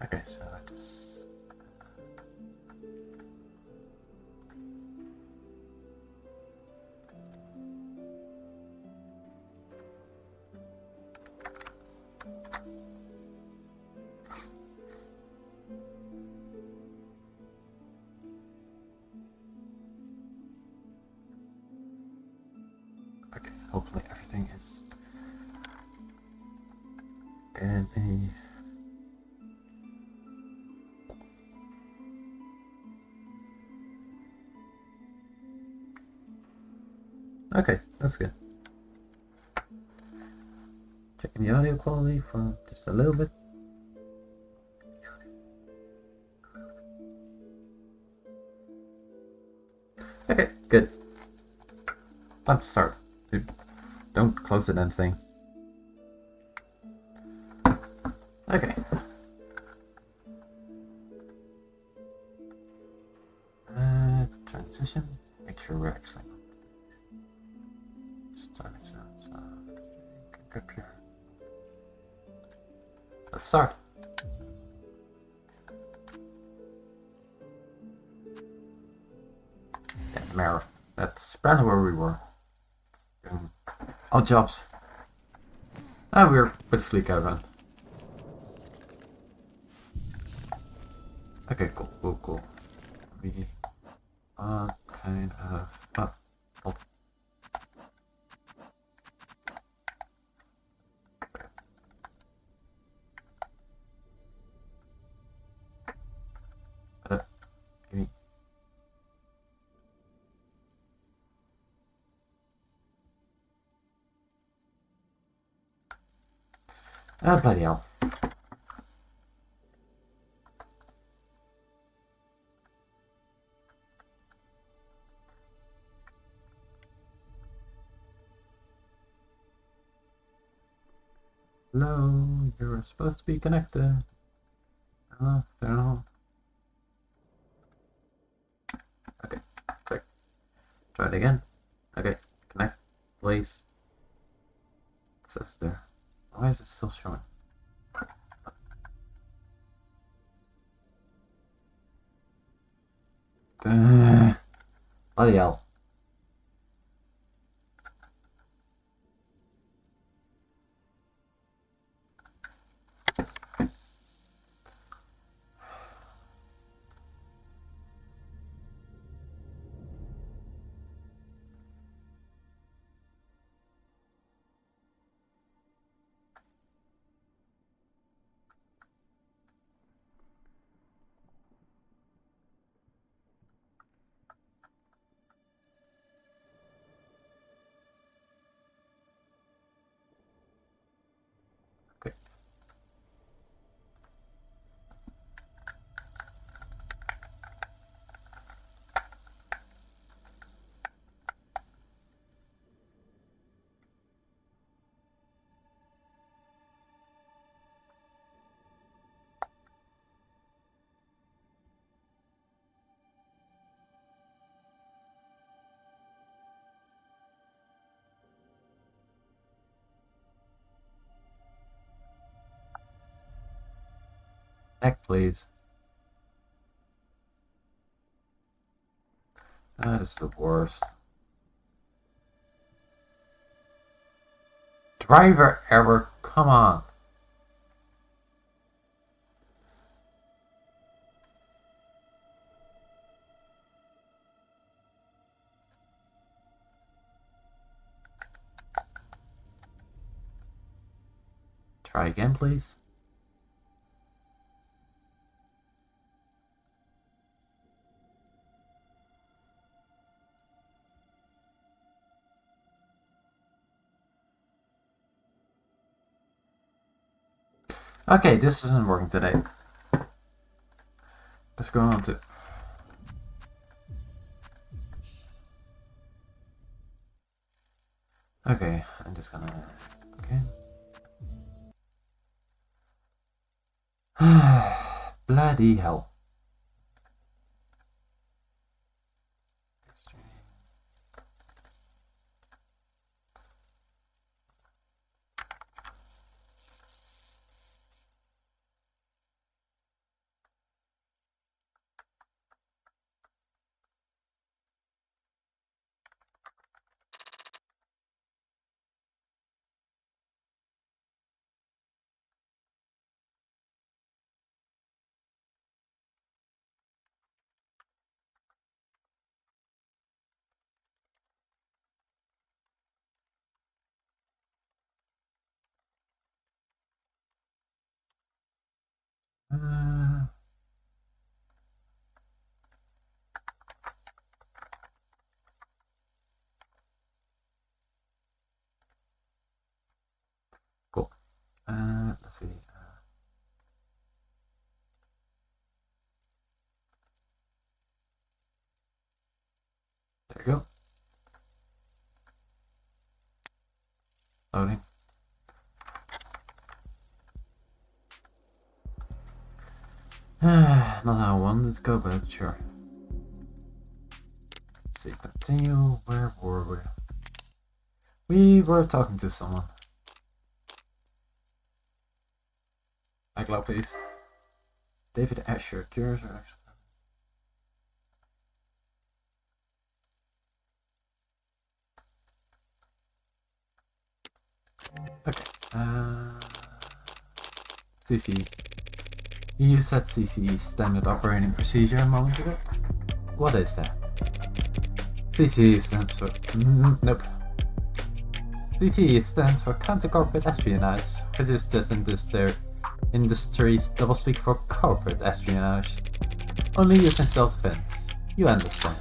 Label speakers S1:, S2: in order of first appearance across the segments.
S1: Okay, so I just... Okay, hopefully everything is in a... Okay, that's good. Checking the audio quality for just a little bit. Okay, good. Let's start. Don't close the damn thing. Okay. Transition. Make sure we're actually starting sounds. Grip here. Let's start. That mirror. That's apparently where we were. Odd jobs. Ah, we're with Fleet Caravan. Okay, cool. We are kind of... Oh. Give me... bloody hell. Hello, you're supposed to be connected. Oh, no. Okay, quick. Try it again. Okay, connect, please. It says there. Why is it still showing? Bloody hell. Okay. Connect, please. That is the worst. Driver error, come on. Try again, please. Okay, this isn't working today. Let's go on to... Okay, I'm just gonna... Okay. Bloody hell. Cool. Let's see. There you go. Loading. Not how I wanted to go, but sure. Let's see, continue. Where were we? We were talking to someone. iCloud, please. David Asher, cures or actually. Okay. CC. You said CCE standard operating procedure a moment ago. What is that? CCE stands for nope. CCE stands for counter corporate espionage, which is just industry's doublespeak for corporate espionage. Only used in self-defense. You understand.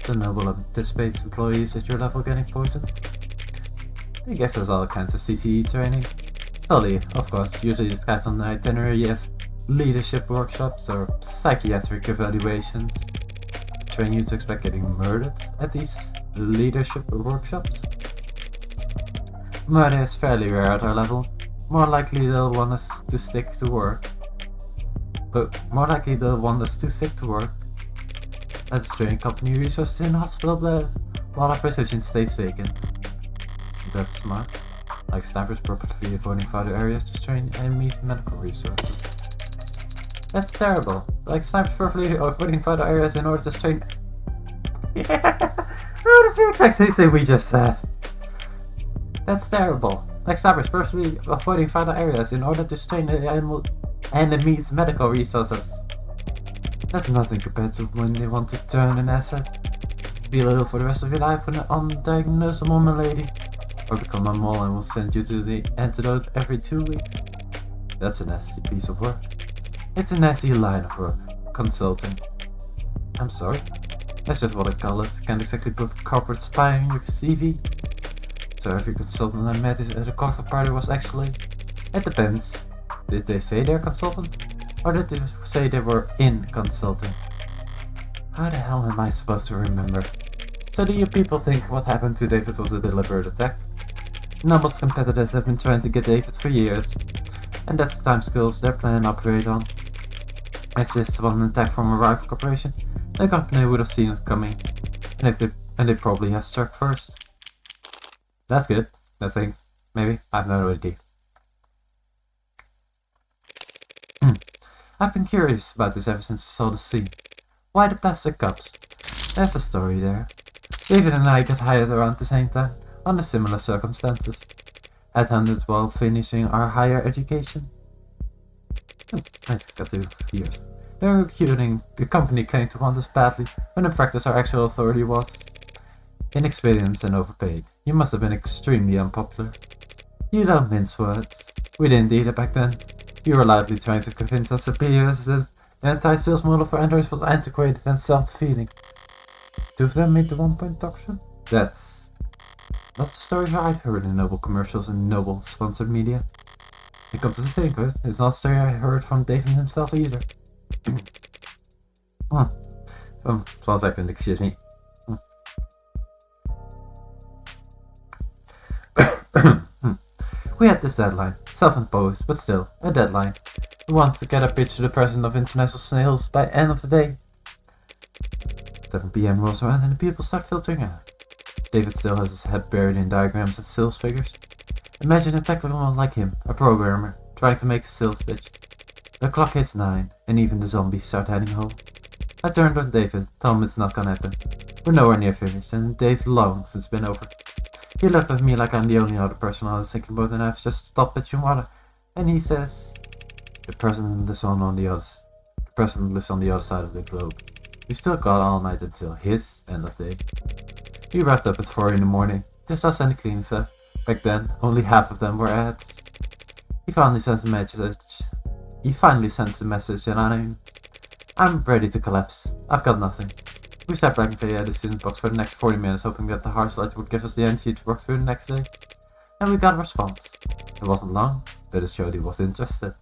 S1: The noble anticipates employees at your level getting poisoned. They give us all kinds of CCE training. Solely, of course, usually disguised on the itinerary as leadership workshops or psychiatric evaluations. Train you to expect getting murdered at these leadership workshops? Murder is fairly rare at our level. More likely they'll want us to stick to work. Let's train company resources in hospital bed while our position stays vacant. That's smart. Like snipers purposely avoiding vital areas to strain enemy medical resources. That's terrible. Like snipers purposely avoiding vital areas in order to strain. Yeah, oh, that's the exact same thing we just said. That's terrible. Like snipers purposely avoiding vital areas in order to strain the enemy's medical resources. That's nothing compared to when they want to turn an asset. Be ill for the rest of your life with an undiagnosable malady. Or become a mole and will send you to the antidote every 2 weeks. That's a nasty piece of work. It's a nasty line of work. Consulting. I'm sorry. That's just what I call it. Can't exactly put corporate spy on your CV. So every consultant I met at a cocktail party was actually... It depends. Did they say they're consultant? Or did they say they were in consulting? How the hell am I supposed to remember? So do you people think what happened to David was a deliberate attack? Noble's competitors have been trying to get David for years, and that's the time skills they're planning to operate on. As this was an attack from a rival corporation, the company would have seen it coming, and they probably have struck first. That's good, I think. Maybe, I have no idea. I've been curious about this ever since I saw the scene. Why the plastic cups? There's a story there. David and I got hired around the same time, under similar circumstances. Headhunted while finishing our higher education. Nice, got 2 years. They were recruiting, the company claimed to want us badly, when in practice our actual authority was inexperienced and overpaid. You must have been extremely unpopular. You don't mince words. We didn't either back then. You were loudly trying to convince our superiors that the anti-sales model for androids was antiquated and self-defeating. 2 of them made the 1-point doctrine? That's not the story I've heard in Noble commercials and Noble sponsored media. And come to think of it, it's not a story I heard from David himself either. One second, excuse me. We had this deadline, self-imposed, but still, a deadline. We wanted to get a pitch to the president of International Sales by end of the day. 7 PM rolls around and the people start filtering out. David still has his head buried in diagrams and sales figures. Imagine a technical one like him, a programmer, trying to make a sales pitch. The clock hits 9, and even the zombies start heading home. I turned on David, told him it's not gonna happen. We're nowhere near finished, and the day's long since been over. He looked at me like I'm the only other person I was thinking about, and I've just stopped at your mother. And he says, the president lives on the other side of the globe. We still got all night until his end of day. We wrapped up at 4 in the morning, just us and the cleaning staff. Back then, only half of them were ads. He finally sends a message. He finally sends the message and I'm ready to collapse. I've got nothing. We sat blankly at the student box for the next 40 minutes, hoping that the Hearthlight would give us the energy to work through the next day. And we got a response. It wasn't long, but it showed he was interested.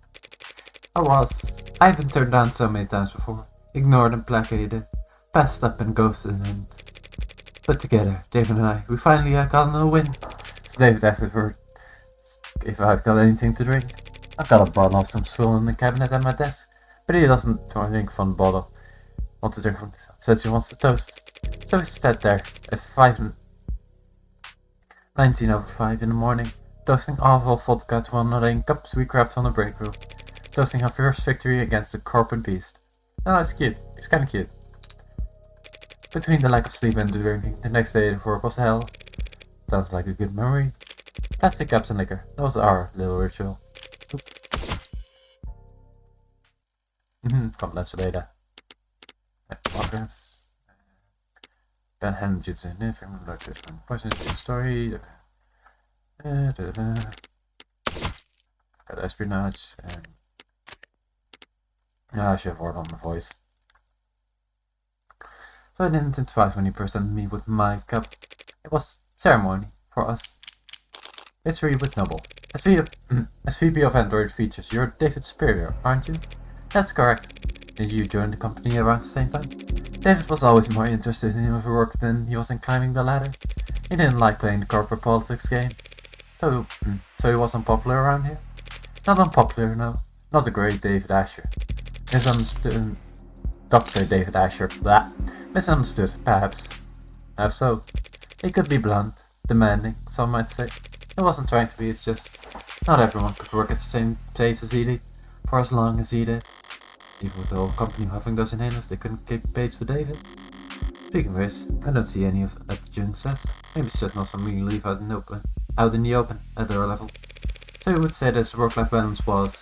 S1: I've been turned down so many times before, ignored and placated, passed up and ghosted, but together, David and I, we finally got a win. So David asked if I've got anything to drink. I've got a bottle of some swill in the cabinet at my desk, but he doesn't drink from the bottle. Wants to drink from, says he wants to toast. So we sat there at 19:05 in the morning, toasting awful vodka to one another in cups we grabbed from the break room, toasting our first victory against the corporate beast. Oh, it's cute. It's kinda cute. Between the lack of sleep and the drinking, the next day the work was hell. Sounds like a good memory. Plastic cups and liquor. That was our little ritual. Komt les geleden. Podcast. Ben Ham Jutsu. Nee, film doctors. Question story. Got espionage and I should have worked on my voice. So I didn't advise when he presented me with my cup. It was ceremony for us. History with Noble. As VP of Android Features, you're David's superior, aren't you? That's correct. Did you join the company around the same time? David was always more interested in his work than he was in climbing the ladder. He didn't like playing the corporate politics game. So he was unpopular around here? Not unpopular, no. Not the great David Asher. Misunderstood. Dr. David Asher. Blah. Misunderstood, perhaps. How so? He could be blunt, demanding, some might say. He wasn't trying to be, it's just not everyone could work at the same place as he did, for as long as he did. Even with the whole company having those inhalers, they couldn't keep pace with David. Speaking of which, I don't see any of that Jung says. Maybe it's just not something you leave out in the open at their level. So you would say that work-life balance was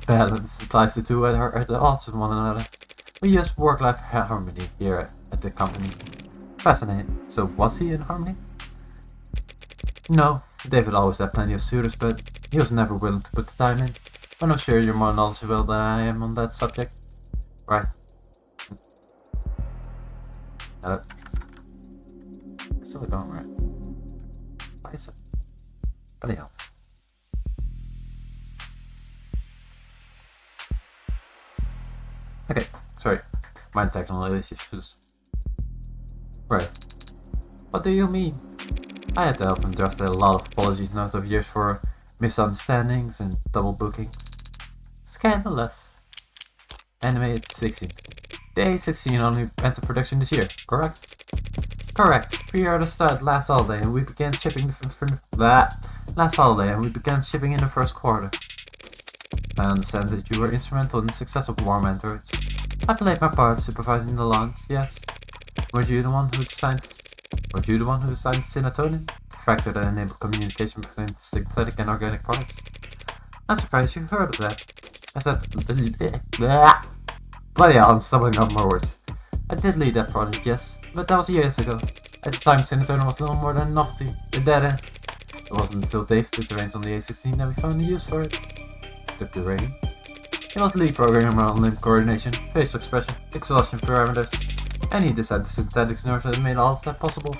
S1: balance implies the two are at odds with one another. We use work-life harmony here at the company. Fascinating. So was he in harmony? No, David always had plenty of suitors, but he was never willing to put the time in. I'm not sure you're more knowledgeable than I am on that subject. Right. It's still going right. Why is it? Bloody hell. Okay, sorry. My technical issues. Right. What do you mean? I had to help him draft a lot of apologies notes over years for misunderstandings and double bookings. Scandalous. Animated 16. The A16 only entered production this year, correct? Correct. Pre-order started last holiday and we began shipping in the first quarter. I understand that you were instrumental in the success of Warm Androids. I played my part supervising the launch, yes. Were you the one who designed serotonin? The factor that enabled communication between synthetic and organic parts? I'm surprised you heard of that. I said, bloody hell, I'm stumbling on my words. I did lead that project, yes, but that was years ago. At the time, serotonin was little more than a novelty, a dead end. It wasn't until Dave took the reins on the A16 that we found a use for it. Took the reins? He was the lead programmer on limb coordination, facial expression, exhaustion parameters, and he designed the synthetics nerves that made all of that possible.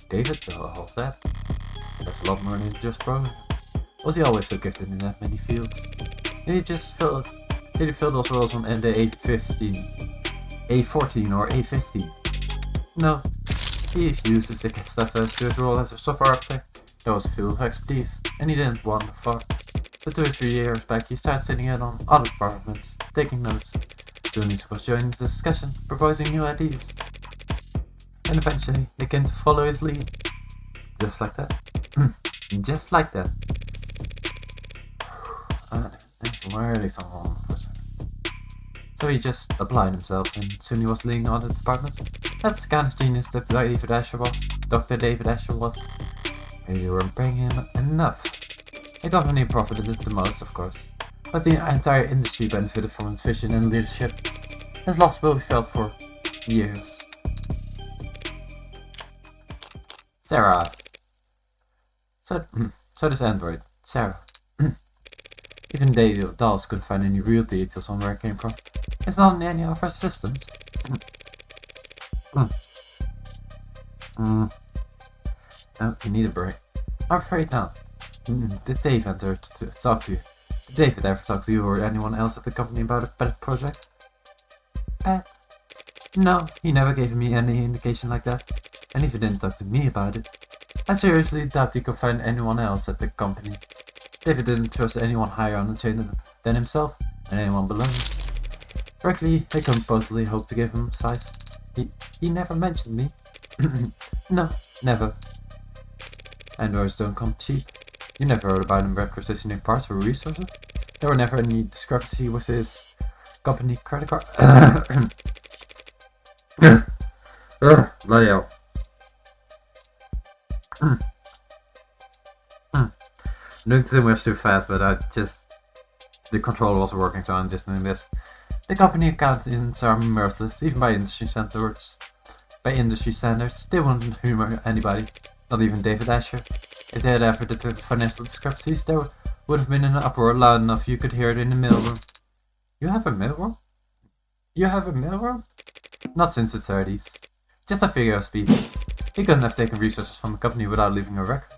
S1: David, all of that? That's a lot more than just programming. Was he always so gifted in that many fields? Did he fill those roles on the A15, A14 or A15? No. He used his success to his role as a software architect. That was his field of expertise, and he didn't wander far. So 2 or 3 years back, he started sitting in on other departments, taking notes. Soon he was joining the discussion, proposing new ideas. And eventually, they came to follow his lead. Just like that. Just like that. Really someone. So he just applied himself, and soon he was leading other departments. That's the kind of genius that David Asher was. Dr. David Asher was. Maybe you weren't paying him enough. The company profited the most, of course, but the entire industry benefited from his vision and leadership. His loss will be felt for years. Sarah. So this android, Sarah. Even they dolls couldn't find any real details on where it came from. It's not in any of our systems. No, you need a break. I'm afraid not. Did Dave enter to talk to you? Did David ever talk to you or anyone else at the company about a pet project? No, he never gave me any indication like that. And if he didn't talk to me about it, I seriously doubt he could find anyone else at the company. David didn't trust anyone higher on the chain than himself, and anyone below him. Frankly, I couldn't possibly hope to give him advice. He never mentioned me. No, never. And words don't come cheap. You never heard about him requisitioning parts for resources? There were never any discrepancy with his company credit card. Bloody hell. Doing too much too fast, but the controller wasn't working, so I'm just doing this. The company accountants are mirthless, even by industry standards. They wouldn't humor anybody, not even David Asher. If they had ever detected financial discrepancies, there would have been an uproar loud enough you could hear it in the mailroom. You have a mailroom? You have a mailroom? Not since the 30s. Just a figure of speech. He couldn't have taken resources from the company without leaving a record.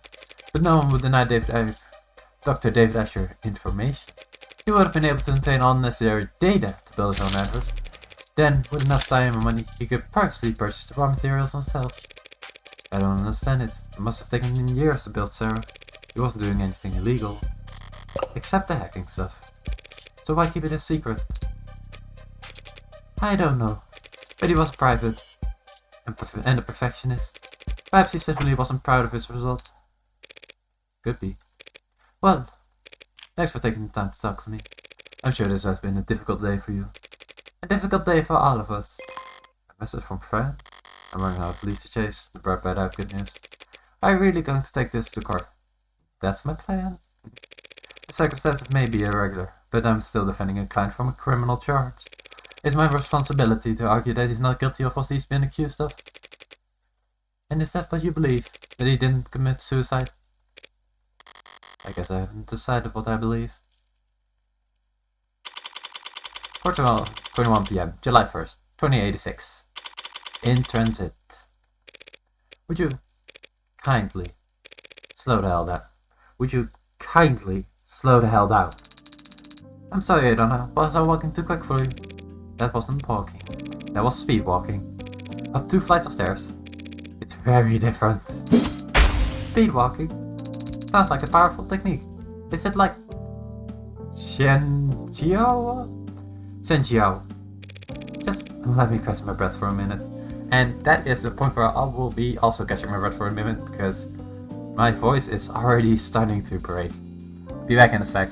S1: But no one would deny Dr. David Asher information. He would have been able to obtain all necessary data to build his own network. Then, with enough time and money, he could practically purchase the raw materials himself. I don't understand it. It must have taken him years to build Sarah. He wasn't doing anything illegal. Except the hacking stuff. So why keep it a secret? I don't know. But he was private. And a perfectionist. Perhaps he simply wasn't proud of his results. Could be. Well, thanks for taking the time to talk to me. I'm sure this has been a difficult day for you. A difficult day for all of us. A message from Fran? I'm running out of police to chase. The brought bad out good news. I'm really going to take this to court. That's my plan. The circumstances may be irregular, but I'm still defending a client from a criminal charge. It's my responsibility to argue that he's not guilty of what he's been accused of. And is that what you believe? That he didn't commit suicide? I guess I haven't decided what I believe. 4:21 PM, July 1st, 2086. In transit. Would you kindly slow the hell down? Would you kindly slow the hell down? I'm sorry, I don't know. Was I walking too quick for you? That wasn't walking. That was speed walking. Up 2 flights of stairs. It's very different. Speed walking. Sounds like a powerful technique. Is it like Shenjiao? Senjiao. Just let me catch my breath for a minute. And that is the point where I will be also catching my breath for a minute because my voice is already starting to break. Be back in a sec.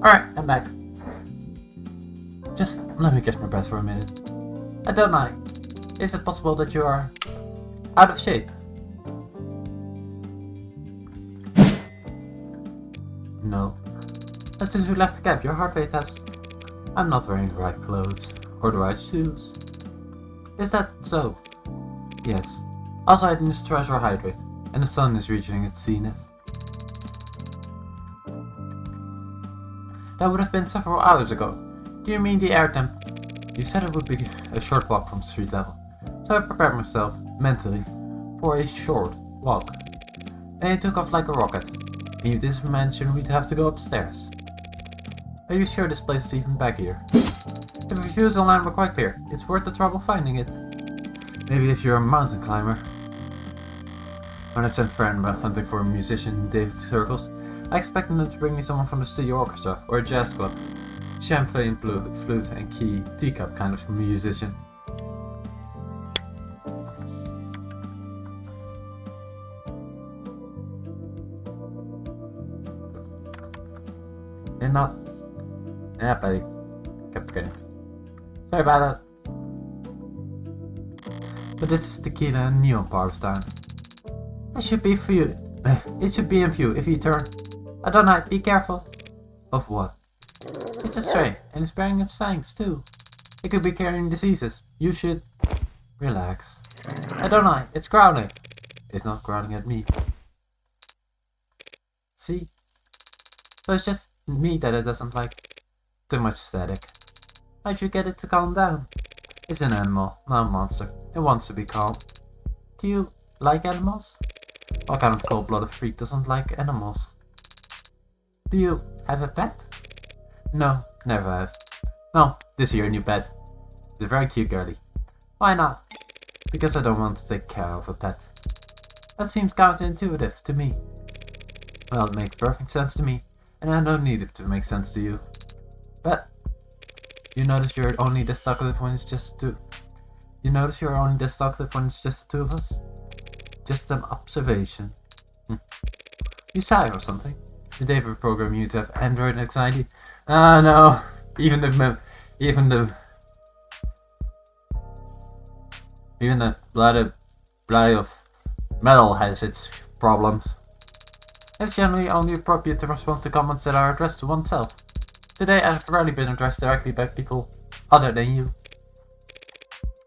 S1: Alright, I'm back. Just let me catch my breath for a minute. I don't know. Is it possible that you are out of shape? No. As since we left the camp, your heart rate has... I'm not wearing the right clothes. Or the right shoes. Is that so? Yes. Also, I need to treasure hydrate. And the sun is reaching its zenith. That would have been several hours ago. Do you mean the air temp? You said it would be a short walk from street level. So I prepared myself, mentally, for a short walk. And I took off like a rocket. And you didn't mention we'd have to go upstairs. Are you sure this place is even back here? The reviews online were quite clear. It's worth the trouble finding it. Maybe if you're a mountain climber. When I sent friend hunting for a musician in David circles, I expected them to bring me someone from the city orchestra or a jazz club. Champagne, flute and key, teacup kind of musician. They're not... Yeah, buddy. Kept forgetting. Sorry about that. But this is tequila and neon part of town. It should be for you. It should be in view if you turn. I don't know, be careful. Of what? It's a stray, and it's bearing its fangs too. It could be carrying diseases. You should... relax. I don't know, it's growling. It's not growling at me. See? So it's just me that it doesn't like too much static. I should get it to calm down. It's an animal, not a monster. It wants to be calm. Do you like animals? What kind of cold-blooded freak doesn't like animals? Do you have a pet? No, never have. No, this is your new pet. It's a very cute girlie. Why not? Because I don't want to take care of a pet. That seems counterintuitive to me. Well, it makes perfect sense to me, and I don't need it to make sense to you. But you notice you're only this talkative when it's just two. You notice you're only this talkative when it's just the two of us? Just an observation. You shy or something? Did they program you to have Android anxiety? Ah, no. Even the blood of metal has its problems. It's generally only appropriate to respond to comments that are addressed to oneself. Today I've rarely been addressed directly by people other than you.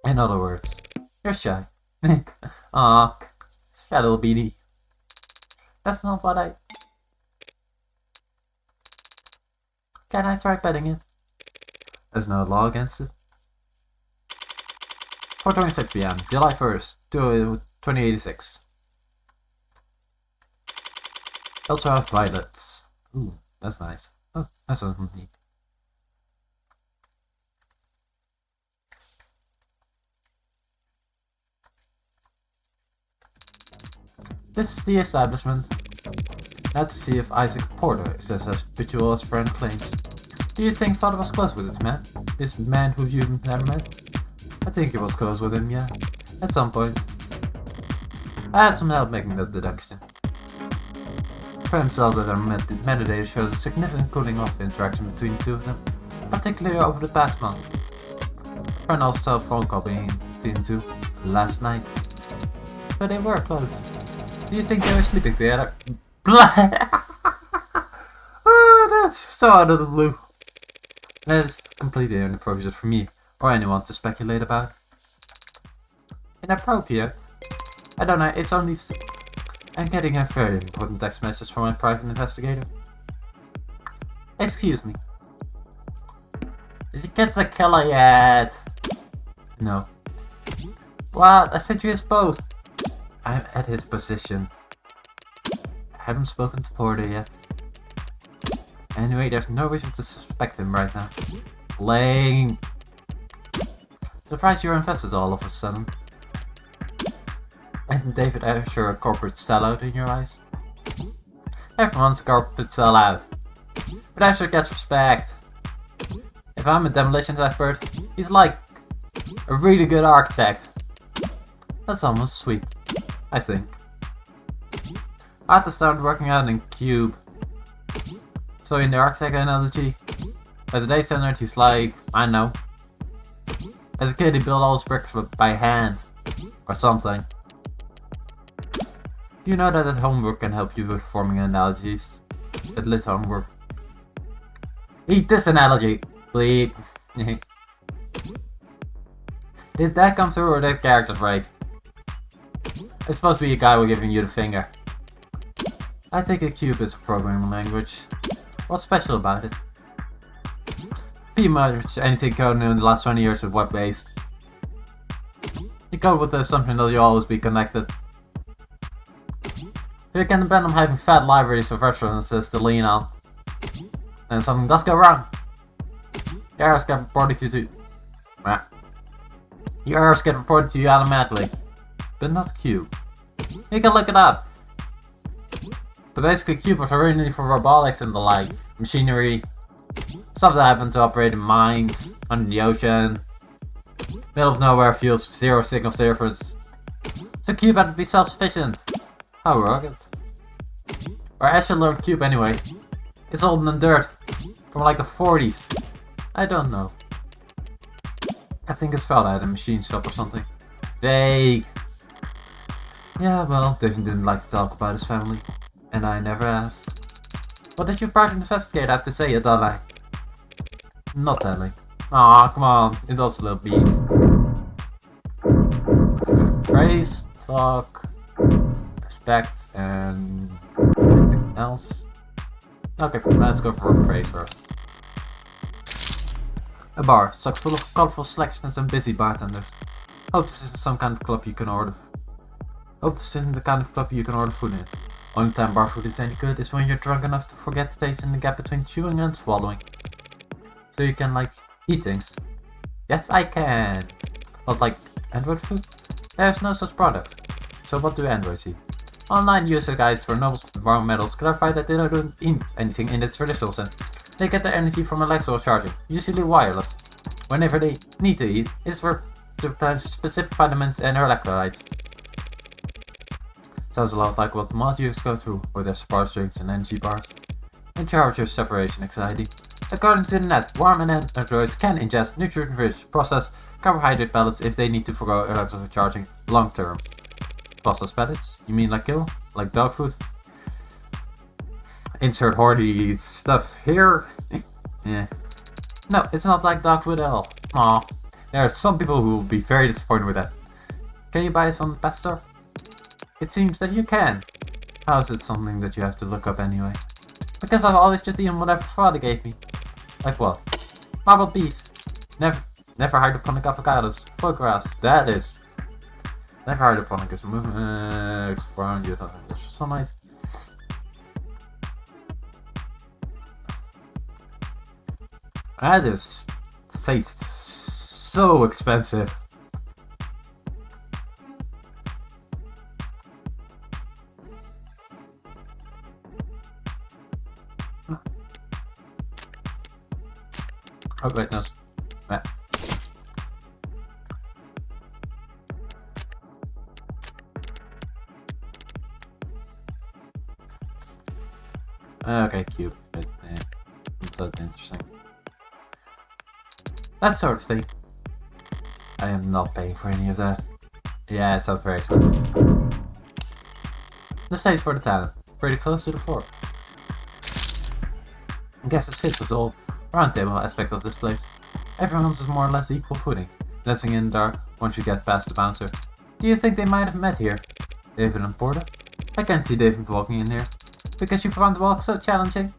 S1: In other words, you're shy. Ah, shy little beanie. That's not what I... Can I try petting it? There's no law against it. 4:26 PM, July 1st, 2086. Ultraviolets. Ooh, that's nice. Oh, that's something neat. This is the establishment. Now to see if Isaac Porter is as habitual as friend claims. Do you think Father was close with this man? This man who you've never met? I think he was close with him, yeah. At some point. I had some help making that deduction. Friends saw that our metadata showed a significant cooling off interaction between the two of them, particularly over the past month. Friend also saw a phone call between the two last night. But they were close. Do you think they were sleeping together? Oh, that's so out of the blue. That is completely inappropriate for me or anyone to speculate about. Inappropriate? I don't know, it's only... I'm getting a very important text message from my private investigator. Excuse me. Did you catch the killer yet? No. What? I said you as both. I'm at his position. I haven't spoken to Porter yet. Anyway, there's no reason to suspect him right now. Lame. Surprised you're invested all of a sudden. Isn't David Asher a corporate sellout in your eyes? Everyone's a corporate sellout. But Asher gets respect. If I'm a demolitions expert, he's like a really good architect. That's almost sweet, I think. I had to start working out in Cube. So in the architect analogy, as a data center, he's like, I know. As a kid, he built all his bricks by hand, or something. You know that homework can help you with forming analogies. That lit homework. Eat this analogy, please. Did that come through or did characters right? It's supposed to be a guy with giving you the finger. I think a cube is a programming language. What's special about it? Pretty much anything coded in the last 20 years is web-based. You code with the assumption that you'll always be connected. You can depend on having fat libraries of references to lean on. And something does go wrong. Your errors get reported to you. Your errors get reported to you automatically. But not the cube. You can look it up. But basically cubes are originally for robotics and the like. Machinery. Stuff that happen to operate in mines, under the ocean. Middle of nowhere fields with zero signal difference. So cube had to be self-sufficient. How rugged. Or I should learn cube anyway. It's older than dirt. From like the 40s. I don't know. I think it's found at a machine shop or something. Vague. Yeah, well, David didn't like to talk about his family. And I never asked. What did your private investigator have to say, Adela? Not telling. Aw, come on. It does a little beat. Praise, talk, respect, and anything else. Okay, let's go for praise first. A bar, stuck full of colorful selections and busy bartenders. Hope this isn't some kind of club you can order. Hope this isn't the kind of club you can order food in. Only time bar food is any good is when you're drunk enough to forget the taste in the gap between chewing and swallowing. So you can, like, eat things. Yes, I can! Not like Android food? There's no such product. So what do androids eat? Online user guides for noble environmentals clarify that they don't eat anything in the traditional sense. They get their energy from electrical charging, usually wireless. Whenever they need to eat, it's for to plant specific vitamins and electrolytes. Sounds a lot like what mod users go through with their sparse drinks and energy bars. In charge of separation anxiety. According to the net, warm and androids can ingest nutrient-rich processed carbohydrate pellets if they need to forgo electrical charging long term. Processed pellets? You mean like kill? Like dog food? Insert horny stuff here? Yeah. No, it's not like dog food at all. Aw. There are some people who will be very disappointed with that. Can you buy it from the pet store? It seems that you can. How is it something that you have to look up anyway? Because I've always just eaten whatever father gave me. Like what? Marbled beef. Never hydroponic avocados. Foie gras. That is. Never hydroponic is moving. Around you. That's so nice. That is. Tastes so expensive. Oh wait, no. Okay, cube. That's interesting. That sort of thing. I am not paying for any of that. Yeah, it sounds very expensive. The stage for the talent. Pretty close to the floor. I guess it fits us all. Roundtable aspect of this place. Everyone's is more or less equal footing. Dancing in the dark once you get past the bouncer. Do you think they might have met here? David and Porter? I can't see David walking in here. Because you found the walk so challenging?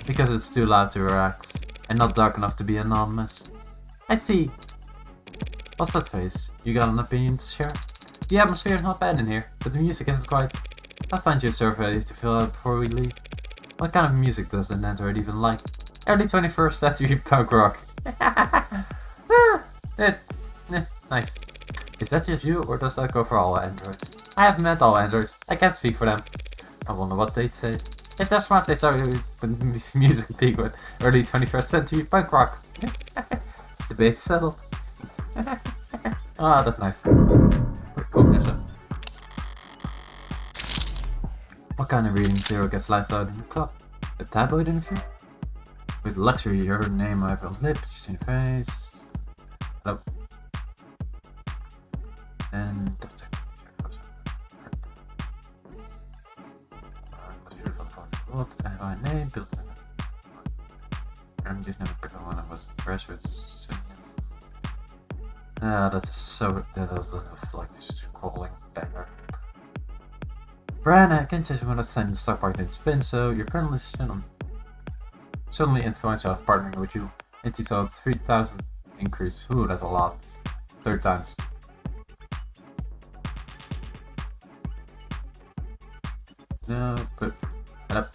S1: Because it's too loud to relax. And not dark enough to be anonymous. I see. What's that face? You got an opinion to share? The atmosphere is not bad in here, but the music isn't quite. I'll find you a survey to fill out before we leave. What kind of music does the Android even like? Early 21st century punk rock. Nice. Is that just you, or does that go for all androids? I haven't met all androids. I can't speak for them. I wonder what they'd say. If they're smart, they start with music being with early 21st century punk rock. Debate settled. Ah, that's nice. Cool, what kind of reading material gets left out in the club? A tabloid interview? With luxury, your name I have on lips, just in your face. Hello. And what have I named? Built I'm just never put one of us fresh with that's so that was like scrolling banger. Bran, I can just want to send the stock market in spin, so your current position suddenly influence of partnering with you. It saw 3,000 increase. Ooh, that's a lot. 3 times. No, but head up.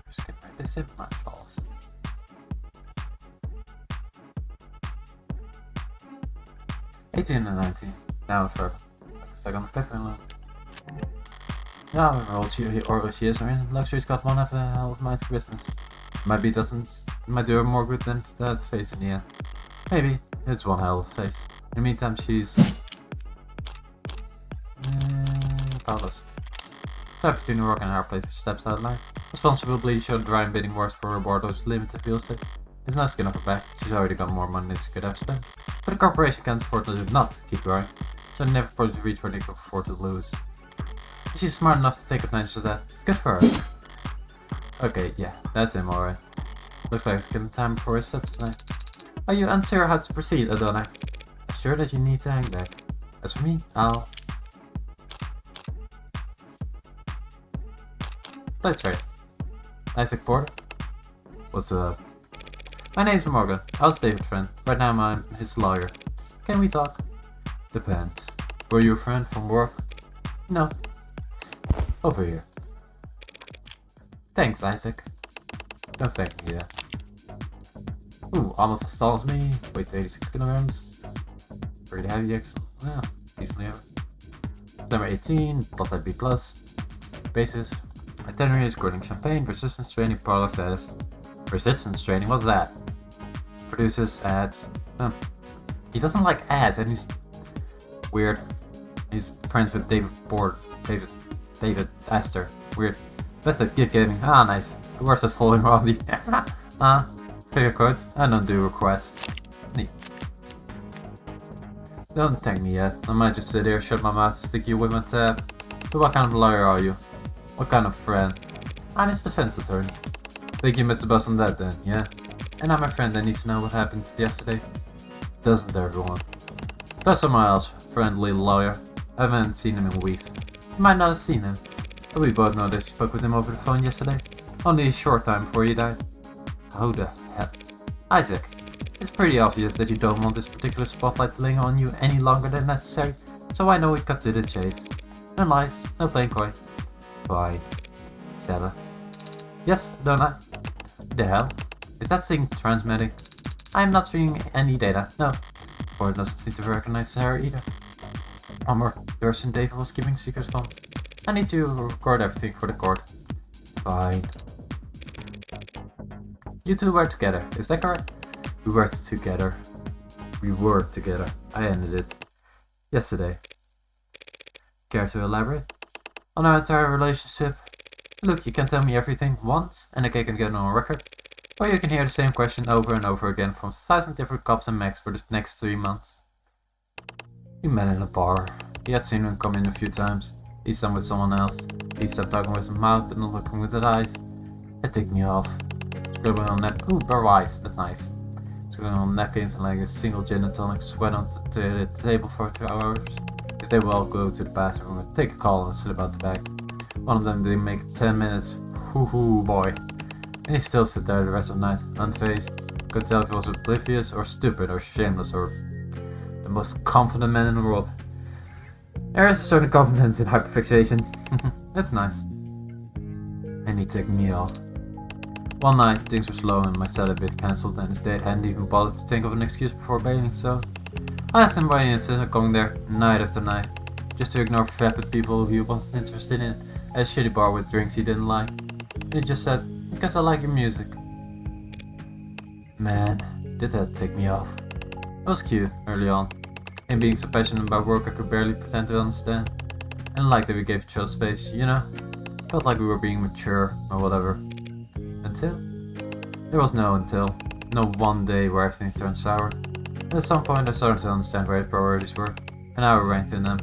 S1: Just get rid of this in my balls. $18 and $19. Now for stuck on the pepper loan. Yeah, or she is, I mean, luxury's got one of the hell of my business. Might do her more good than that face in the end. Maybe, it's one hell of a face. In the meantime, she's powerless. Step between a rock and a hard place, steps out of line. Responsibly showed dry and bidding wars for her Bordeaux's limited real estate. It's no skin off her back, she's already got more money than she could have spent. But the corporation can't afford to not keep growing, so they never supposed to reach where they could afford to lose. She's smart enough to take advantage of that. Good for her. Okay, yeah, that's him alright. Looks like it's getting time before it sets tonight. Are you unsure how to proceed, Adonai? I'm sure that you need to hang back. As for me, I'll... That's right. Isaac Porter? What's up? My name's Morgan. I was David's friend. Right now I'm his lawyer. Can we talk? Depends. Were you a friend from work? No. Over here. Thanks, Isaac. Don't thank me yet. Ooh, almost as tall as me. Weight 86 kilograms. Pretty heavy actually. Yeah, decently heavy. Number 18, blood type B+. Basis. Itinerary is grilling champagne. Resistance training products as... Resistance training? What's that? Produces ads. He doesn't like ads and he's... Weird. He's friends with David Astor. Weird. Best at gift giving. Ah, nice. The worst at following around the... Figure code. I don't do requests. Neat. Don't thank me yet. I might just sit here, shut my mouth, stick you with my tab. But what kind of lawyer are you? What kind of friend? I'm his defense attorney. Think you missed the bus on that then, yeah? And I'm a friend that needs to know what happened yesterday. Doesn't everyone? That's someone else, friendly lawyer. I haven't seen him in weeks. You might not have seen him. But we both know that you spoke with him over the phone yesterday. Only a short time before you died. How the hell? Isaac, it's pretty obvious that you don't want this particular spotlight to linger on you any longer than necessary, so I know we cut to the chase. No lies, no playing coy. Fine. Seba. Yes, don't I? The hell? Is that thing transmitting? I'm not seeing any data, no. Or it doesn't seem to recognize Sarah either. Armor, Durst and David was keeping secrets from. I need to record everything for the court. Fine. You two were together, is that correct? We were together. I ended it. Yesterday. Care to elaborate? On our entire relationship? Look, you can tell me everything once, and the cake can get on record. Or you can hear the same question over and over again from 1,000 different cops and mechs for the next 3 months. We met in a bar. He had seen him come in a few times. He's done with someone else. He stopped talking with his mouth but not looking with his eyes. It ticked me off. Scribbling on napkins. Ooh, bar white. That's nice. Scribbling on napkins and like a single gin and tonic sweat on the table for 2 hours. Because they will all go to the bathroom and take a call and slip out the back. One of them didn't make it 10 minutes. Hoo boy. And he still sit there the rest of the night, unfazed. Couldn't tell if he was oblivious or stupid or shameless or the most confident man in the world. There is a certain confidence in hyperfixation. That's nice. And he took me off. One night, things were slow and my set had been cancelled and his date hadn't even bothered to think of an excuse before bailing, so I asked him why he insisted on going there night after night, just to ignore vapid people who he wasn't interested in at a shitty bar with drinks he didn't like. And he just said, because I like your music. Man, did that tick me off. It was cute, early on. Him being so passionate about work I could barely pretend to understand. And like that we gave each other space, you know? Felt like we were being mature or whatever. Until? There was no until. No one day where everything turned sour. And at some point I started to understand where his priorities were, and I ranked in them.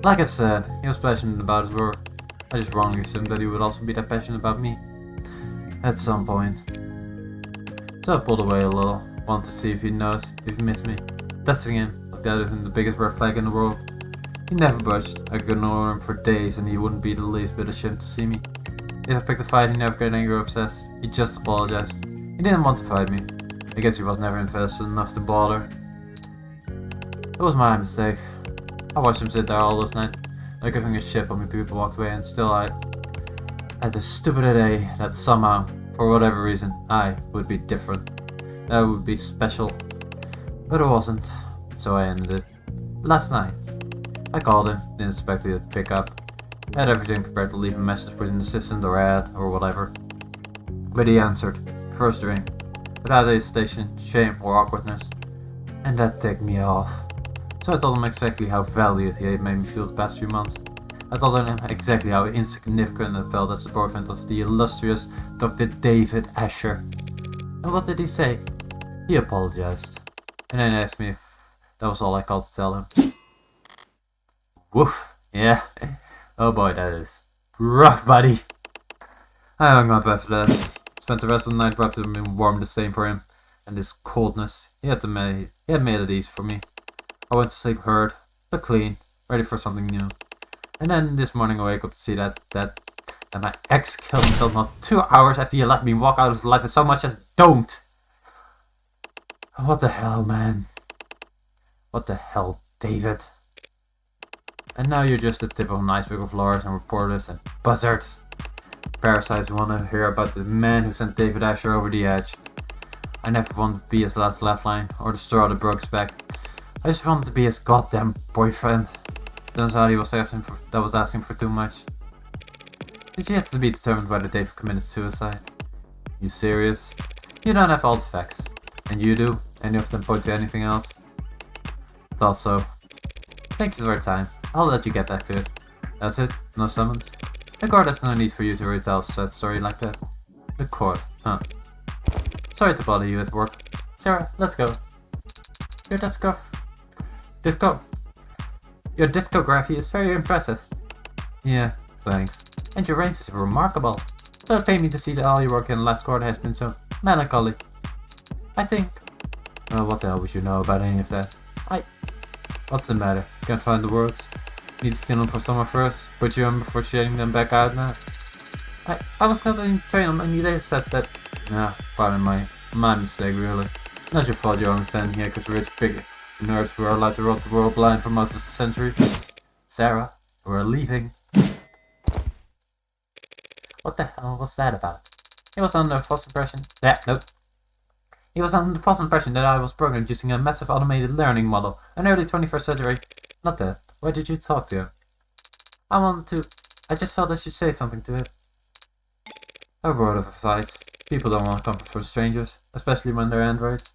S1: Like I said, he was passionate about his work. I just wrongly assumed that he would also be that passionate about me. At some point. So I pulled away a little, wanted to see if he noticed, if he missed me. Testing him, looked at him the biggest red flag in the world. He never budged. I could ignore him for days and he wouldn't be the least bit ashamed to see me. If I picked a fight, he never got angry or obsessed. He just apologized. He didn't want to fight me. I guess he was never invested enough to bother. It was my mistake. I watched him sit there all those nights, not giving a shit when my people walked away, and still I had the stupid idea that somehow, for whatever reason, I would be different. That I would be special. But it wasn't, so I ended it. Last night, I called him, didn't expect he would pick up. I had everything prepared to leave a message with an assistant or ad or whatever. But he answered, first ring, without hesitation, shame or awkwardness. And that ticked me off. So I told him exactly how valued he had made me feel the past few months. I told him exactly how insignificant I felt as the boyfriend of the illustrious Dr. David Asher. And what did he say? He apologized. And then asked me if that was all I called to tell him. Woof, yeah. Oh boy, that is rough, buddy. I hung up after that. Spent the rest of the night wrapped in warm disdain for him and his coldness. He had made it easy for me. I went to sleep hurt, but clean, ready for something new. And then this morning I wake up to see that my ex killed himself not 2 hours after he let me walk out of his life and so much as don't. What the hell, man? What the hell, David? And now you're just the tip of an iceberg of lawyers and reporters and buzzards. Parasites want to hear about the man who sent David Asher over the edge. I never wanted to be his last lifeline or the straw that broke his back. I just wanted to be his goddamn boyfriend. Turns out he was asking for too much. It's yet to be determined whether David committed suicide. You serious? You don't have all the facts. And you do? Any of them point to anything else? Thought so. Thank you for your time. I'll let you get back to it. That's it? No summons? The court has no need for you to retell a sad story like that. The court, huh? Sorry to bother you at work. Sarah, let's go. Your discography is very impressive. Yeah, thanks. And your range is remarkable. Don't pay me to see that all your work in the last quarter has been so melancholy. I think. Well, what the hell would you know about any of that? What's the matter? Can't find the words? Need to steal them from somewhere first? Put you on before shading them back out now? I was not in train on any day sets that. Nah, pardon my mistake really. Not your fault you're only standing here because rich big nerds were allowed to rob the world blind for most of the century. Sarah, we're leaving. What the hell was that about? He was under the false impression. Nope. He was under the false impression that I was programmed using a massive automated learning model, an early 21st century. Not that. Why did you talk to him? I just felt I should say something to him. A word of advice. People don't want comfort from strangers, especially when they're androids.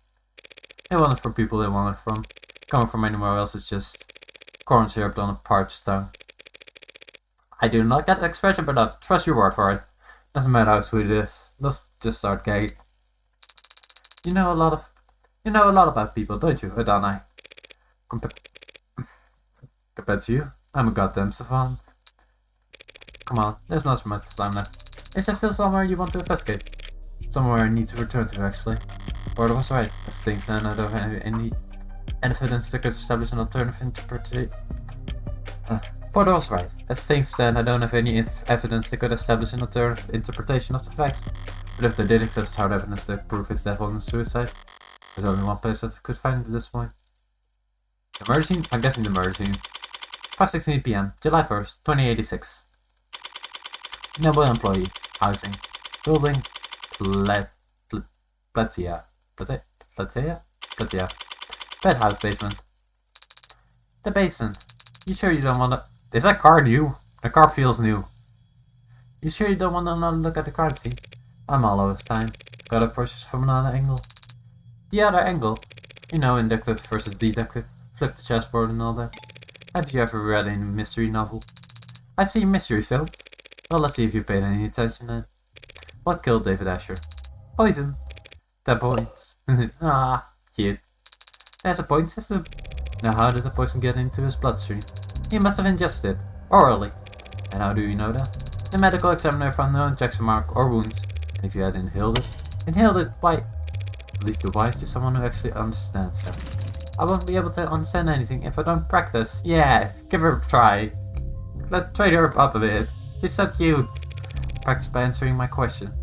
S1: They want it from people they want it from. Coming from anywhere else is just corn syrup on a parched tongue. I do not get the expression, but I'll trust your word for it. Doesn't matter how sweet it is. Let's just start gagging. You know a lot about people, don't you, don't I? Compared to you, I'm a goddamn savant. Come on, there's not much time left. Is there still somewhere you want to investigate? Somewhere I need to return to, actually. Porter was right. As things stand, I don't have any evidence that could establish an alternative interpretation. Porter was right. As things stand, I don't have any evidence that could establish an alternative interpretation of the facts. But if there did exist hard evidence that prove his death wasn't suicide, there's only one place that I could find at this point. The murder scene? I'm guessing the murder scene. 5:16 PM, July 1st, 2086. Noble employee, housing, building, Platea. Penthouse basement. The basement. You sure you don't wanna... Is that car new? The car feels new. You sure you don't wanna look at the crime scene? I'm all over time. Gotta approach this from another angle. The other angle? You know, inductive versus deductive. flip the chessboard and all that. Have you ever read any mystery novel? I see mystery films. Well, let's see if you paid any attention then. What killed David Asher? Poison. 10 points. Ah, cute. There's a point system. Now how did the poison get into his bloodstream? He must have ingested it. Orally. And how do you know that? The medical examiner found no injection mark or wounds. And if you had inhaled it, why? Leave the wise to someone who actually understands them. I won't be able to understand anything if I don't practice. Yeah, give her a try. Let's trade her up a bit. She's so cute. Practice by answering my question.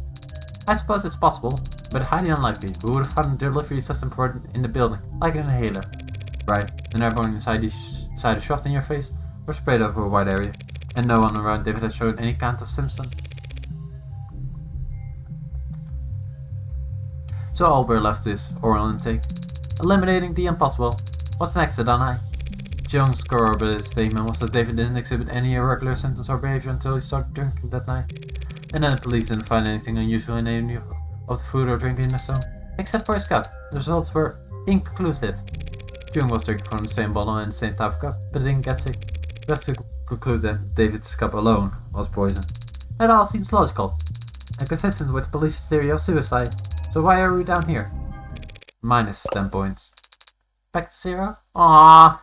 S1: I suppose it's possible, but highly unlikely. We would have found a delivery system for it in the building, like an inhaler. Right, an airborne inside a shot in your face, or sprayed over a wide area, and no one around David has shown any kind of symptom. So all we're left is oral intake. Eliminating the impossible. What's next, Adonai? Jones corroborated his statement was that David didn't exhibit any irregular symptoms or behavior until he started drinking that night. And then the police didn't find anything unusual in any of the food or drink in his home, except for his cup. The results were inconclusive. Jung was drinking from the same bottle and the same type of cup, but didn't get sick. That's to conclude that David's cup alone was poisoned. That all seems logical, and consistent with the police's theory of suicide. So why are we down here? Minus 10 points. Back to 0? Aww,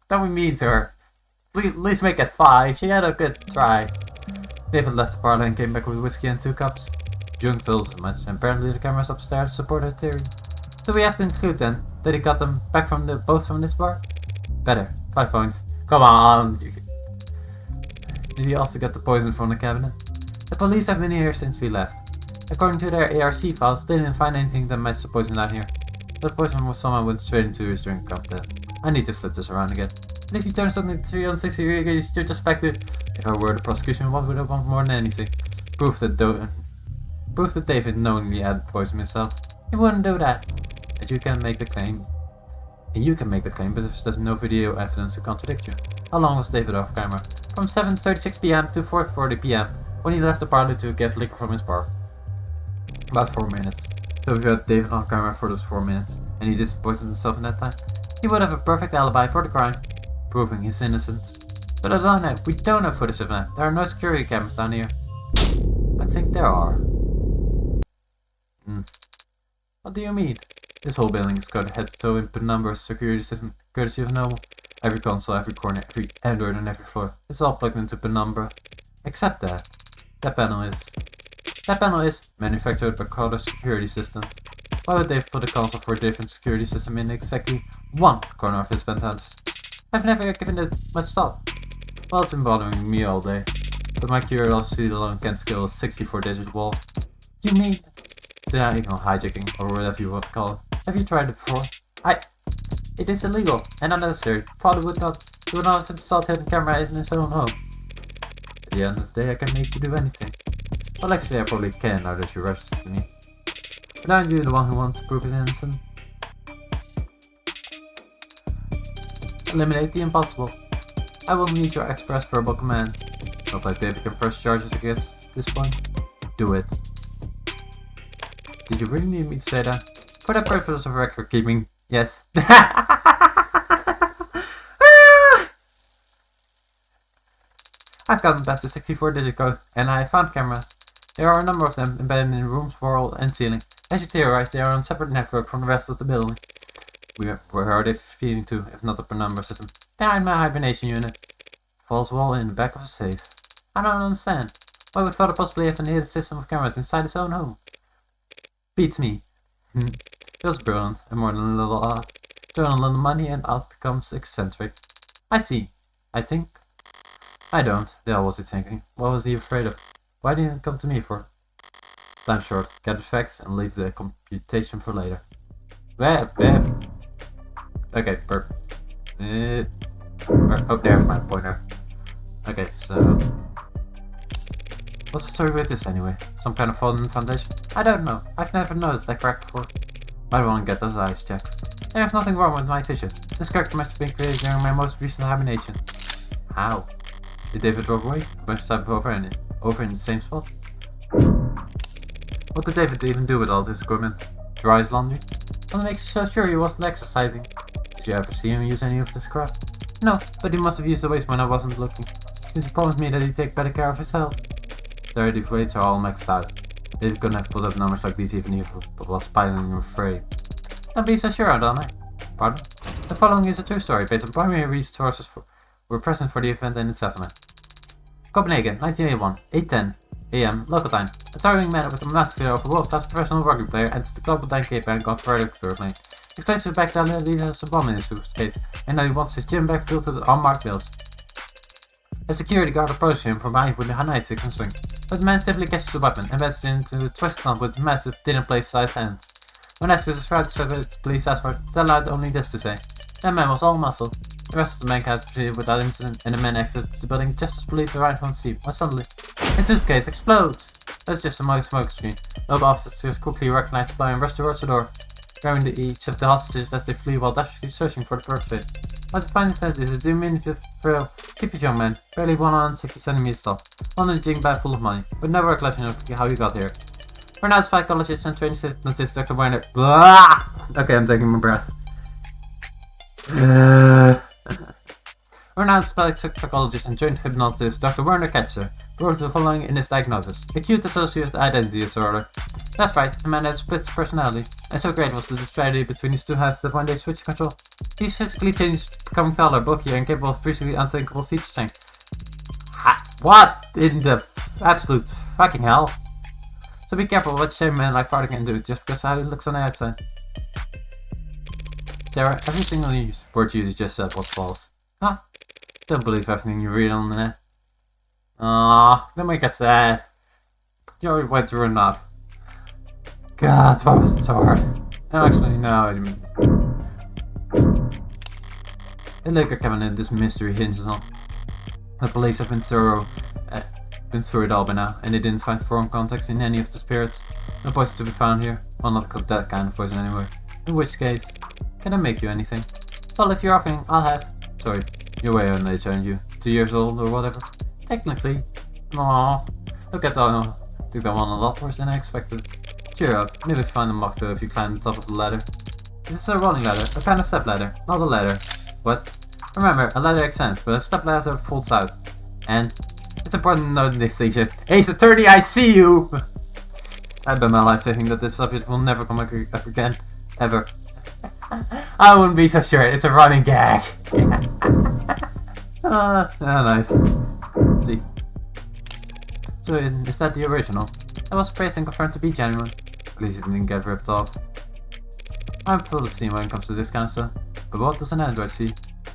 S1: don't be mean to her. At least make it 5, she had a good try. David left the parlor and came back with whiskey and 2 cups. Jung fills as much, and apparently the cameras upstairs support her theory. So we have to include then that he got them back from both from this bar? Better, 5 points. Come on! Did he also get the poison from the cabinet? The police have been here since we left. According to their ARC files, they didn't find anything that matched the poison down here. The poison was someone went straight into his drink cup then. I need to flip this around again. And if you turn something 360 degrees to perspective, if I were the prosecution, what would I want more than anything? Proof that David knowingly added poison himself. He wouldn't do that. And you can make the claim. But there's no video evidence to contradict you. How long was David off camera? From 7:36 PM to 4:40 PM, when he left the parlor to get liquor from his bar. About 4 minutes. So if you had David on camera for those 4 minutes, and he didn't poison himself in that time, he would have a perfect alibi for the crime, proving his innocence. But I don't know, we don't have footage of that. There are no security cameras down here. I think there are. What do you mean? This whole building is covered head to toe in Penumbra's security system, courtesy of Noble. Every console, every corner, every Android on every floor. It's all plugged into Penumbra. Except that. That panel is manufactured by Crowder Security System. Why would they put a console for a different security system in exactly one corner of his penthouse? I've never given it much thought. Well, it's been bothering me all day. But my curiosity alone can't scale a 64-digit wall. You mean? Signal hijacking, or whatever you want to call it. Have you tried it before? It is illegal and unnecessary. Father would not have installed hidden camera in his own home. At the end of the day, I can make you do anything. Well, actually, I probably can now that you rushed to me. But aren't you the one who wants to prove his innocence? Eliminate the impossible. I will need your express verbal command. Not like David can press charges against this one. Do it. Did you really need me to say that? For the purpose of record keeping, yes. I've gotten past the 64-digit code, and I found cameras. There are a number of them embedded in rooms, wall, and ceiling. As you theorize, they are on a separate network from the rest of the building. Where are they feeding to, if not the Penumbra system? They are in my hibernation unit. False wall in the back of a safe. I don't understand. Why would Father possibly have a hidden system of cameras inside his own home? Beats me. It was brilliant, and more than a little odd. Throw in a little money and out becomes eccentric. I see. I think. I don't. The hell was he thinking? What was he afraid of? Why didn't he come to me for? Time short. Get the facts and leave the computation for later. Okay, perfect. Oh, there's my pointer. Okay, so... What's the story with this anyway? Some kind of fallen foundation? I don't know. I've never noticed that crack before. Might want to get those eyes checked. There's nothing wrong with my vision. This character must have been created during my most recent hibernation. How? Did David drove away? A bunch of time over in the same spot? What did David even do with all this equipment? Dry his laundry? What makes you so sure he wasn't exercising? Did you ever see him use any of this crap? No, but he must have used the waste when I wasn't looking. Since he promised me that he'd take better care of his health. Their weights are all maxed out. They couldn't have put up numbers like these even if it was piling your freight. Don't be so sure, don't I? Pardon? The following is a true story based on primary resources were present for the event and its settlement. Copenhagen, 1981, 8:10 AM, local time. A towering man with a massive figure of a world-class professional rugby player enters the Global Bank Cape and gone further to airplane. He explains to the back down that he has a bomb in his suitcase and that he wants his gym bag filled with unmarked bills. A security guard approaches him from behind with a nightstick and swing, but the man simply catches the weapon and bends it into a twisted thumb with massive, dinner-plate-sized hands. When asked to describe the police asked for, they allowed only this to say: that man was all muscle. The rest of the bank has proceeded without incident, and the man exits the building just as police arrive from the scene, when suddenly, his suitcase explodes! That's just a smoke screen. Local officers quickly recognize the and rush towards the door, grabbing each of the hostages as they flee while desperately searching for the perpetrator. What the finest says is a diminutive frail, keep young man, barely 160 centimeters tall, on a gym bag full of money, but no recollection of how he got here. Renowned psychologist and trained hypnotist Dr. Werner. Blah! Okay, I'm taking my breath. Renowned psychologist and trained hypnotist Dr. Werner Ketzer wrote the following in his diagnosis: acute associative identity disorder. That's right, the man had split personality, and so great was the disparity between his two halves that when they switched control, he's physically changed, becoming taller, bulkier, and capable of previously unthinkable feature strength. What in the absolute fucking hell? So be careful what you say a man like Farter can do just because of how he looks on the outside. Sarah, every single word you just said was false. Huh? Don't believe everything you read on the net. Aww, don't make us sad. You already went through enough. God, why was it so hard? Actually, no, I didn't mean. The liquor cabinet this mystery hinges on. The police have been through it all by now, and they didn't find foreign contacts in any of the spirits. No poison to be found here. Well, not that kind of poison anyway. In which case, can I make you anything? Well, if you're offering, I'll have. Sorry, you're way on age, aren't you? 2 years old or whatever? Technically. Aww. Look at that. Took that one a lot worse than I expected. Cheer up. Maybe find a mocktail if you climb the top of the ladder. This is a rolling ladder, a kind of step ladder, not a ladder. What? Remember, a ladder extends, but a step ladder folds out. And it's important to note this distinction. Ace Attorney, I see you! I bet my life saving that this subject will never come up again. Ever. I wouldn't be so sure, it's a running gag. Nice. Let's see. So, is that the original? I was praised and confirmed to be genuine. At least it didn't get ripped off. I'm full of steam when it comes to this kind of stuff. But what does an android see?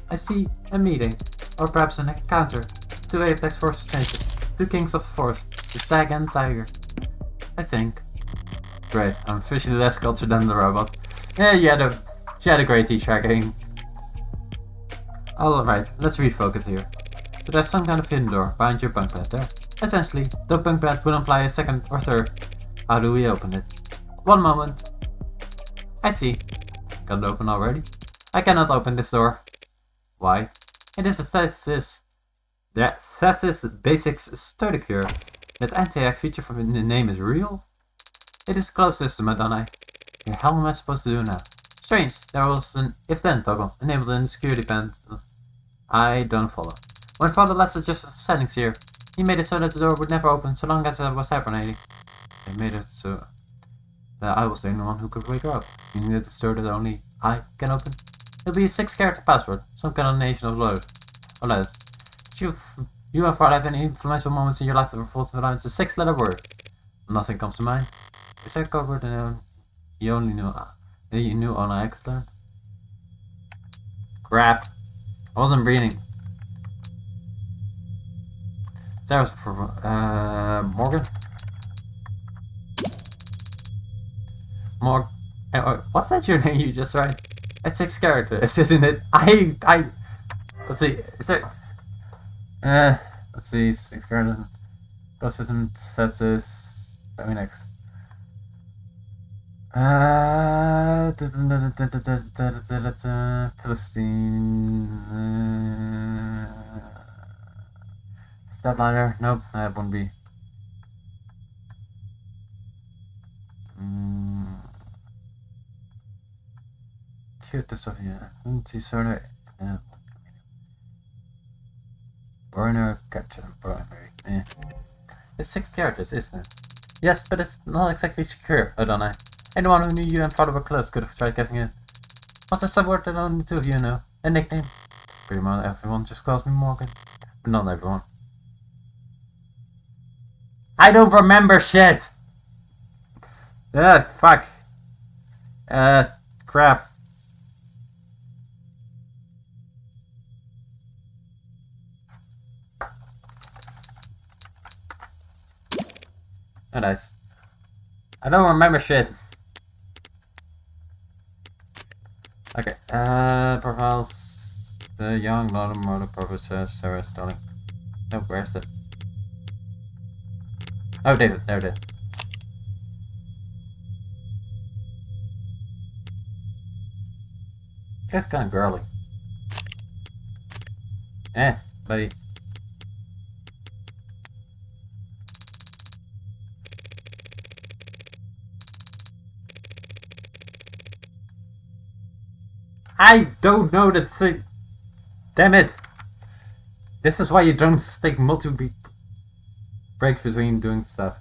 S1: I see a meeting. Or perhaps an encounter. 2 Apex Force changes. 2 Kings of the Force. The Stag and the Tiger. I think. Great, I'm officially less cultured than the robot. Yeah, you had a great teacher, again. Alright, let's refocus here. So there's some kind of hidden door behind your bunk bed there. Essentially, the bunk bed would imply a second or third. How do we open it? One moment. I see. Got it open already? I cannot open this door. Why? It is a stasis. The stasis basics study cure. That anti-hack feature from the name is real? It is a closed system, Madonna. The hell am I supposed to do now? Strange, there was an if-then toggle enabled in the security panel. I don't follow. When Father Less adjusted the settings here, he made it so that the door would never open so long as I was hibernating. They made it so that I was the only one who could wake her up, meaning that the door that only I can open. It'll be a 6-character password, some combination of letters. You and Father have any influential moments in your life that revolve around a 6-letter word? Nothing comes to mind. Is that covered in you only knew only I could learn? Crap. I wasn't breathing. Sarah's for Morgan? What's that your name you just write? That's 6 characters, isn't it? Let's see, is there let's see, 6 characters. Processing status next. Philistine. Stepladder? Nope, that wouldn't be. shoot the stuff, yeah. See, sort of. Burner, capture, primary. It's 6 characters, isn't it? Yes, but it's not exactly secure, Adonai. Anyone who knew you and father were close could have tried guessing it. What's a subword that only 2 of you know? A nickname? Pretty much everyone just calls me Morgan. But not everyone. I don't remember shit! Fuck. Crap. Oh, nice. I don't remember shit. Okay, profiles. The young London murder professor Sarah Sterling. No, where's it? Oh, David, there it is. It's kind of girly. Buddy. I don't know the thing. Damn it. This is why you don't take multiple breaks between doing stuff.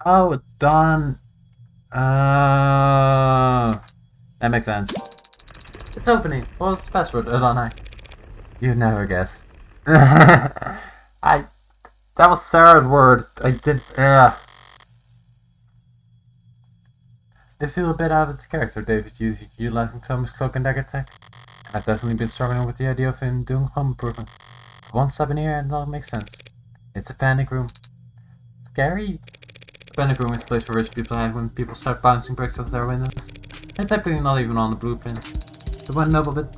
S1: Oh, done. That makes sense. It's opening. What's the password, Adonai? You'd never guess. That was Sarah's word. I did. I feel a bit out of the character, David. You liking so much cloak and dagger tech? I've definitely been struggling with the idea of him doing home improvement. One step in here and it all makes sense. It's a panic room. Scary? The panic room is a place for rich people to hide when people start bouncing bricks off their windows. It's typically not even on the blueprint. So one noble bit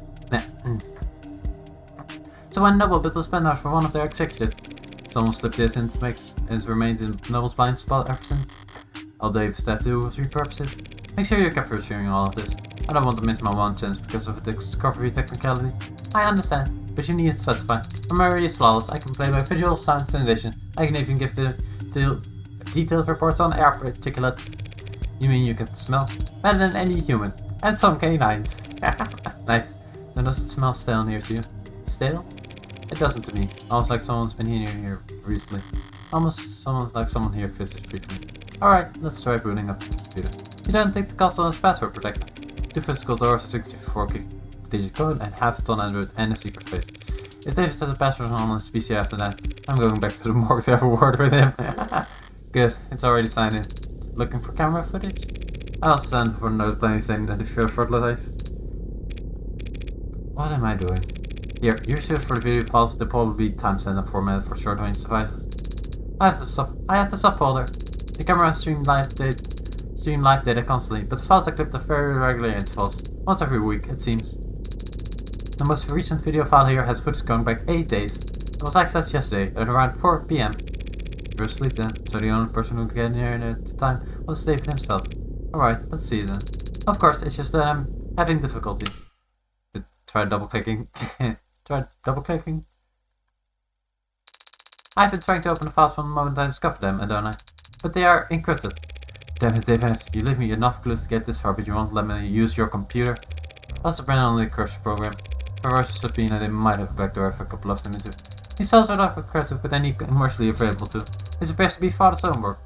S1: was spent out for one of their executives. Someone slipped this and it remains in Noble's blind spot ever since. All Dave's tattoo was repurposed. Make sure you're kept reviewing all of this. I don't want to miss my one chance because of a discovery technicality. I understand, but you need to specify. My memory is flawless. I can play by visual, sound, and vision. I can even give the detailed reports on air particulates. You mean you can smell? Better than any human. And some canines. Nice. Now does it smell stale in here to you? Stale? It doesn't to me. Almost like someone's been here recently. Almost like someone here visits frequently. Alright, let's try booting up the computer. You don't think the console is password protected? 2 physical doors, a 64-digit code, and half a ton Android and a secret face. If David sets a password on his PC after that, I'm going back to the morgue to have a word with him. Good, it's already signed in. Looking for camera footage? I'll send for a note plainly saying that if you're for life. What am I doing? Here, usually for the video files, they'll probably be timestamped formatted for short range devices. I have the subfolder. The camera streams live data constantly, but the files are clipped at very regular intervals, once every week, it seems. The most recent video file here has footage going back 8 days. It was accessed yesterday at around 4 PM. You were asleep then, so the only person who could get in here at the time was David himself. Alright, let's see then. Of course, it's just having difficulty. Try double clicking. Try double clicking. I've been trying to open the files from the moment I discovered them, don't I? But they are encrypted. Damn it, David, you leave me enough clues to get this far, but you won't let me use your computer. That's a brand only cursor program. For a subpoena, they might have a backdoor if a couple of them into. These files are not aggressive with any commercially available tool. This appears to be father's homework.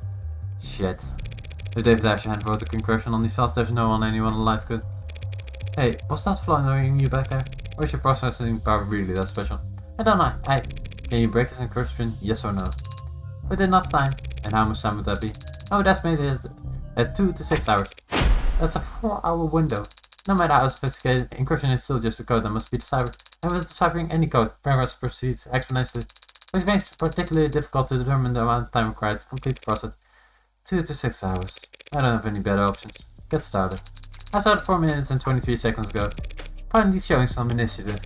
S1: Shit. If David actually hand wrote the conclusion on these files, there's no one anyone alive could. Hey, was that fly annoying you back there? Or is your processing power really that special? I don't know. Can you break this encryption? Yes or no? Within enough time. And how much time would that be? I would estimate it at 2 to 6 hours. That's a 4-hour window. No matter how sophisticated, encryption is still just a code that must be deciphered. And with deciphering any code, progress proceeds exponentially, which makes it particularly difficult to determine the amount of time required to complete the process. 2 to 6 hours. I don't have any better options. Get started. I started 4 minutes and 23 seconds ago. Finally showing some initiative.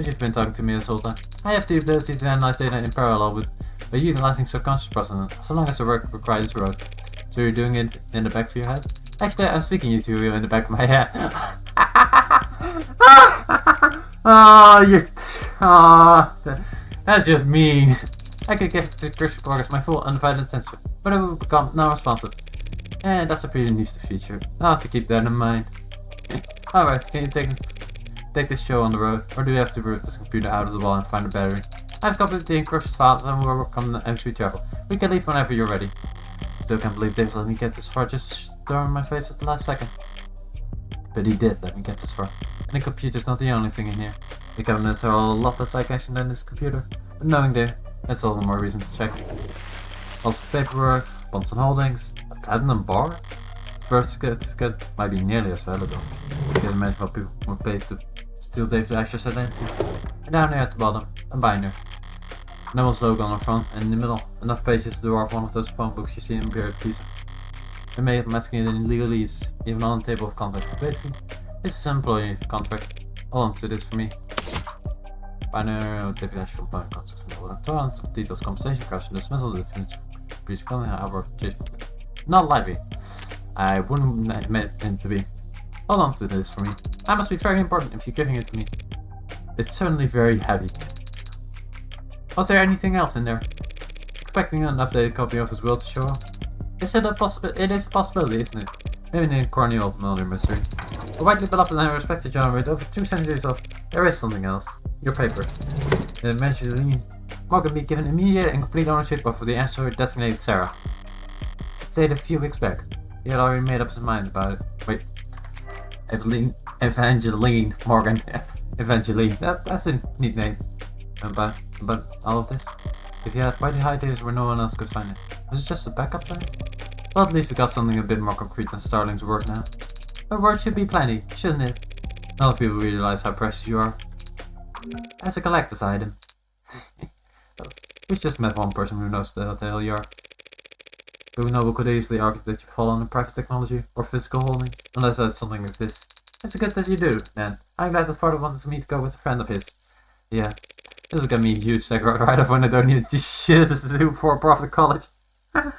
S1: But you've been talking to me this whole time. I have the ability to analyze data in parallel by utilizing subconscious processing, so long as the work requires road. So you're doing it in the back of your head? Actually, I'm speaking to you in the back of my head. Oh, you're... Oh, that's just mean. I could give the Christian progress my full undivided attention, but it will become non-responsive. And that's a pretty nifty feature. I'll have to keep that in mind. Alright, can you take this show on the road, or do you have to root this computer out of the wall and find a battery? I've copied the encrypted files and we'll work on the as we travel. We can leave whenever you're ready. Still can't believe Dave let me get this far just throwing my face at the last second. But he did let me get this far. And the computer's not the only thing in here. The cabinets are all a lot less like action than this computer. But knowing Dave, that's all the more reason to check. Also paperwork, bonds and holdings, a platinum bar? Birth certificate might be nearly as valuable. You can imagine what people would pay to steal Dave's Asher's identity. And down here at the bottom, a binder. Neville's logo on the front, and in the middle, enough pages to dwarf one of those phone books you see in Imperial Pizza. They may have masking it in legalese, even on the table of contents. Basically, this is an employee contract. Hold on to this for me. Binder, David Asher, binder contract from the Torrent, details compensation, crash and dismissal, definition, breach calling, hour, not lively. I wouldn't admit him to be. Hold on to this for me. That must be very important if you're giving it to me. It's certainly very heavy. Was there anything else in there? Expecting an updated copy of his will to show up? Is it a possibility? It is a possibility, isn't it? Maybe in a corny old murder mystery. A widely beloved and respected genre with over 2 centuries of there is something else. Your paper. Eventually, Morgan be given immediate and complete ownership of the answer designated Sarah. Said a few weeks back. He had already made up his mind about it. Wait. Evangeline Morgan. Evangeline. That's a neat name. About all of this? If you had quite high days where no one else could find it, was it just a backup plan? Well, at least we got something a bit more concrete than Starling's work now. But words should be plenty, shouldn't it? Not if people realize how precious you are. As a collector's item. We've just met one person who knows the hell you are. But Noble could easily argue that you fall under private technology or physical holding, unless that's something like this. It's good that you do, then. I'm glad that father wanted me to go with a friend of his. Yeah. This will get me a huge check right off when I don't need this shit to do for a profit college. You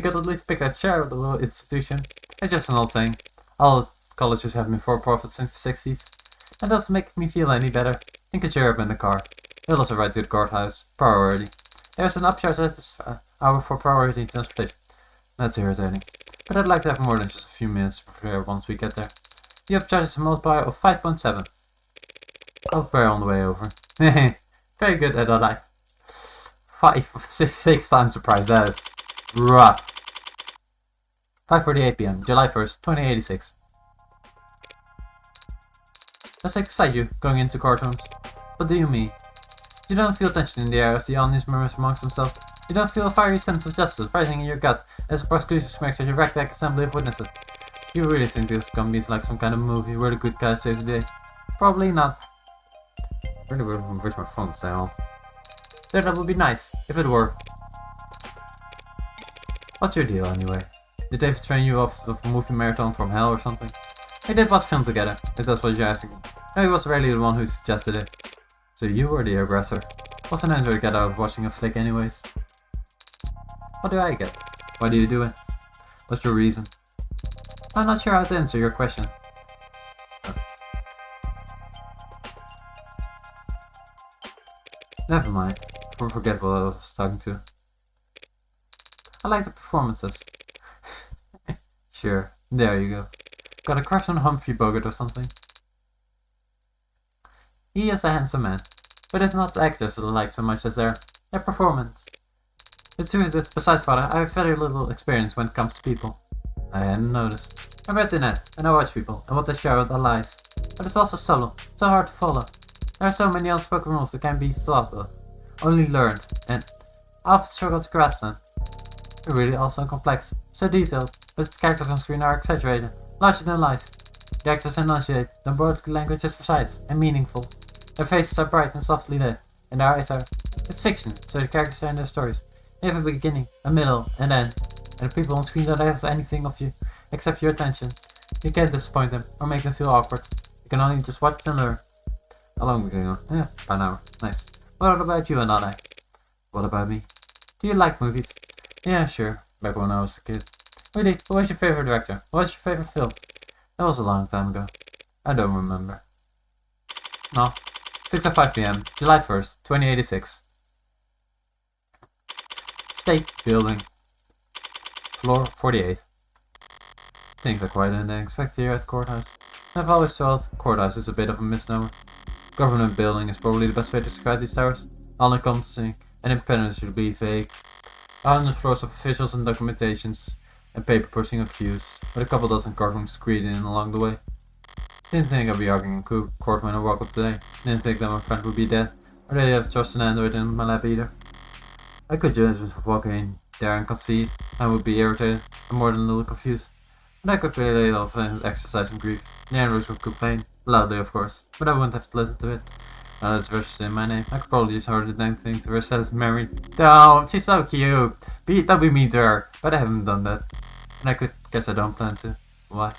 S1: could at least pick that share of the little institution. It's just an old saying. All colleges have been for profit since the 60s. That doesn't make me feel any better. You can cheer up in the car. It'll also ride to the courthouse. Priority. There's an upcharge at this hour for priority transportation. That's irritating. But I'd like to have more than just a few minutes to prepare once we get there. The upcharge is a multiplier of 5.7. I'll prepare on the way over. Very good, Adonai. 6 times the price, that is rough. 5:48 PM, July 1st, 2086. Let's excite you, going into courtrooms. What do you mean? You don't feel tension in the air as the audience murmurs amongst themselves. You don't feel a fiery sense of justice rising in your gut as the prosecution smacks at your ragtag assembly of witnesses. You really think this is gonna be like some kind of movie where the good guy saves the day? Probably not. I really wish my phone stay on. Then that would be nice, if it were. What's your deal anyway? Did Dave train you off of a movie marathon from hell or something? We did watch film together, if that's what you're asking. No, he was rarely the one who suggested it. So you were the aggressor. What's an answer to get out of watching a flick anyways? What do I get? Why do you do it? What's your reason? I'm not sure how to answer your question. Never mind. Forget what I was talking to. I like the performances. Sure, there you go. Got a crush on Humphrey Bogart or something? He is a handsome man, but it's not the actors that I like so much as their performance. The truth is, besides father, I have very little experience when it comes to people. I hadn't noticed. I read the net, and I watch people, and what they share are lies. But it's also subtle, so hard to follow. There are so many unspoken rules that can be thought of, only learned, and I often struggle to grasp them. They're really also complex, so detailed, that the characters on screen are exaggerated, larger than life. The actors enunciate, the body language is precise and meaningful. Their faces are bright and softly lit, and their eyes are... It's fiction, so the characters are in their stories. They have a beginning, a middle, and end, and the people on screen don't ask anything of you, except your attention. You can't disappoint them or make them feel awkward. You can only just watch and learn. How long are we going on? Yeah, about an hour. Nice. What about you, Anana? What about me? Do you like movies? Yeah, sure. Back when I was a kid. Really? Who was your favorite director? What was your favorite film? That was a long time ago. I don't remember. No. 6:05 p.m. July 1st, 2086. State Building. Floor 48. Things are quieter than expected here at the courthouse. I've always felt courthouse is a bit of a misnomer. Government building is probably the best way to describe these towers. All-encompassing and impenetrably vague. 100 floors of officials and documentations, and paper pushing of queues, with a couple dozen courtrooms squeezed in along the way. Didn't think I'd be arguing in court when I woke up today. Didn't think that my friend would be dead, or that I'd have trust an android in my lab either. I could just walk in there and concede. I would be irritated, and more than a little confused. But I could relate all of exercise and grief. The androids would complain, loudly of course, but I wouldn't have to listen to it. Now that's registered in my name. I could probably use harder than anything to reset as Mary. No, she's so cute. Don't be mean to her. But I haven't done that. And I guess I don't plan to. Why?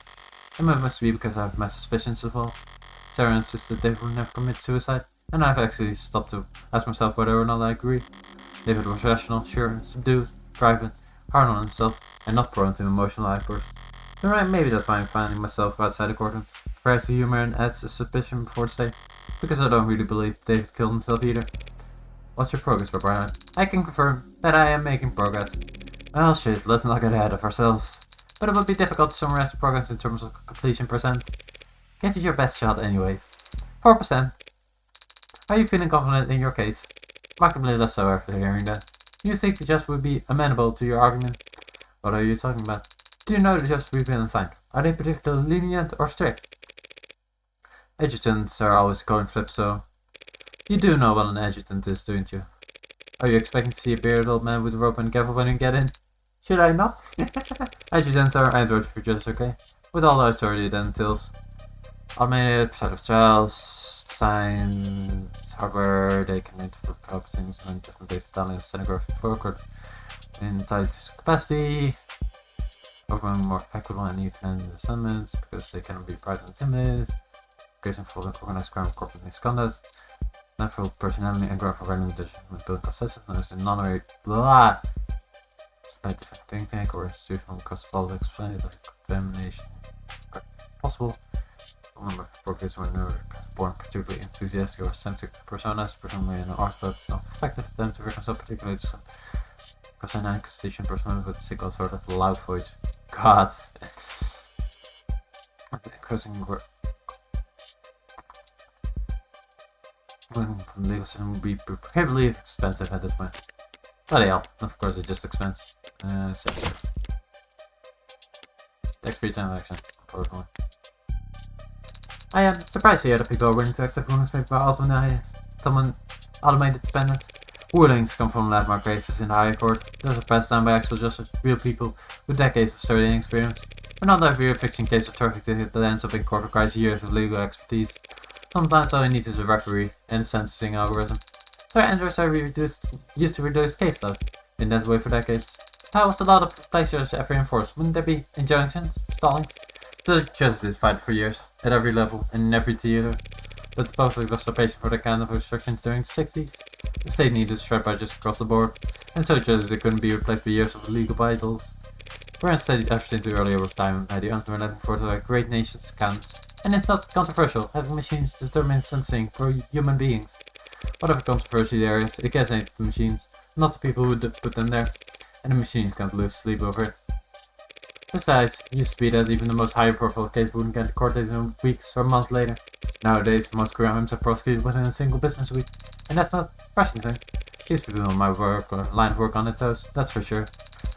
S1: It must be because I have my suspicions as well. Sarah insisted David would never commit suicide, and I've actually stopped to ask myself whether or not I agree. David was rational, sure, subdued, private, hard on himself, and not prone to emotional outbursts. You're right, maybe that's why I'm finding myself outside the courtroom. Tries to humor and adds a suspicion before stay, because I don't really believe David killed himself either. What's your progress, Brian? I can confirm that I am making progress. Well, shit, let's not get ahead of ourselves. But it would be difficult to summarize the progress in terms of completion percent. Give it your best shot anyways. 4%. Are you feeling confident in your case? Markedly less so after hearing that. You think the judge would be amenable to your argument? What are you talking about? Do you know the judges we've been assigned? Are they particularly lenient or strict? Adjutants are always coin flips, so... You do know what an adjutant is, don't you? Are you expecting to see a bearded old man with a rope and gavel when you get in? Should I not? Adjutants are androids for judges, okay? With all the authority that entails. Automated, perceptive trials, science, hardware, they can interpret properties when different basic talents, stenography forward in tight capacity. Overwhelming more effective and even assignments because they cannot be bright and timid. Occasion for organized crime and corporate misconduct. Natural personality and graphical random decision with building consensus known as the non-rate blah. Despite the think tank or institutional cosmology explained like contamination possible. Remember, progress when they were born particularly enthusiastic or eccentric personas, presumably in an orthodox, not effective for them to reconcile particularly because an constitution person with a single sort of loud voice. God. Crossing from the legal system would be prohibitively expensive at this point. Bloody hell, of course it's just expense. So. Tax-free transaction, unfortunately. I am surprised to hear that people are willing to accept rulings made by automated dependents. Rulings come from landmark cases in the higher court. Those are passed down by actual justice, real people with decades of studying experience. But not every fiction case of trafficking that ends up in court requires years of legal expertise. Sometimes all you need is a referee and a sentencing algorithm. So androids are used to reduce case load in that way for decades. How was the law of places ever enforced? Wouldn't there be injunctions, stalling? The judges fight for years, at every level and in every theater. But supposedly was patient for the kind of restrictions during the 60s. The state needed straight budgets across the board, and so judges they couldn't be replaced by years of illegal battles. We're instead ushered into earlier time by the unrelenting force of a great nation's counts. And it's not controversial, having machines determine sentencing for human beings. Whatever controversy there is, it gets into the machines, not the people who put them there, and the machines can't lose sleep over it. Besides, it used to be that even the most high-profile case wouldn't get to court days in weeks or months later. Nowadays, most crimes are prosecuted within a single business week, and that's not rushing thing. These people on my work or line of work on its toes, that's for sure.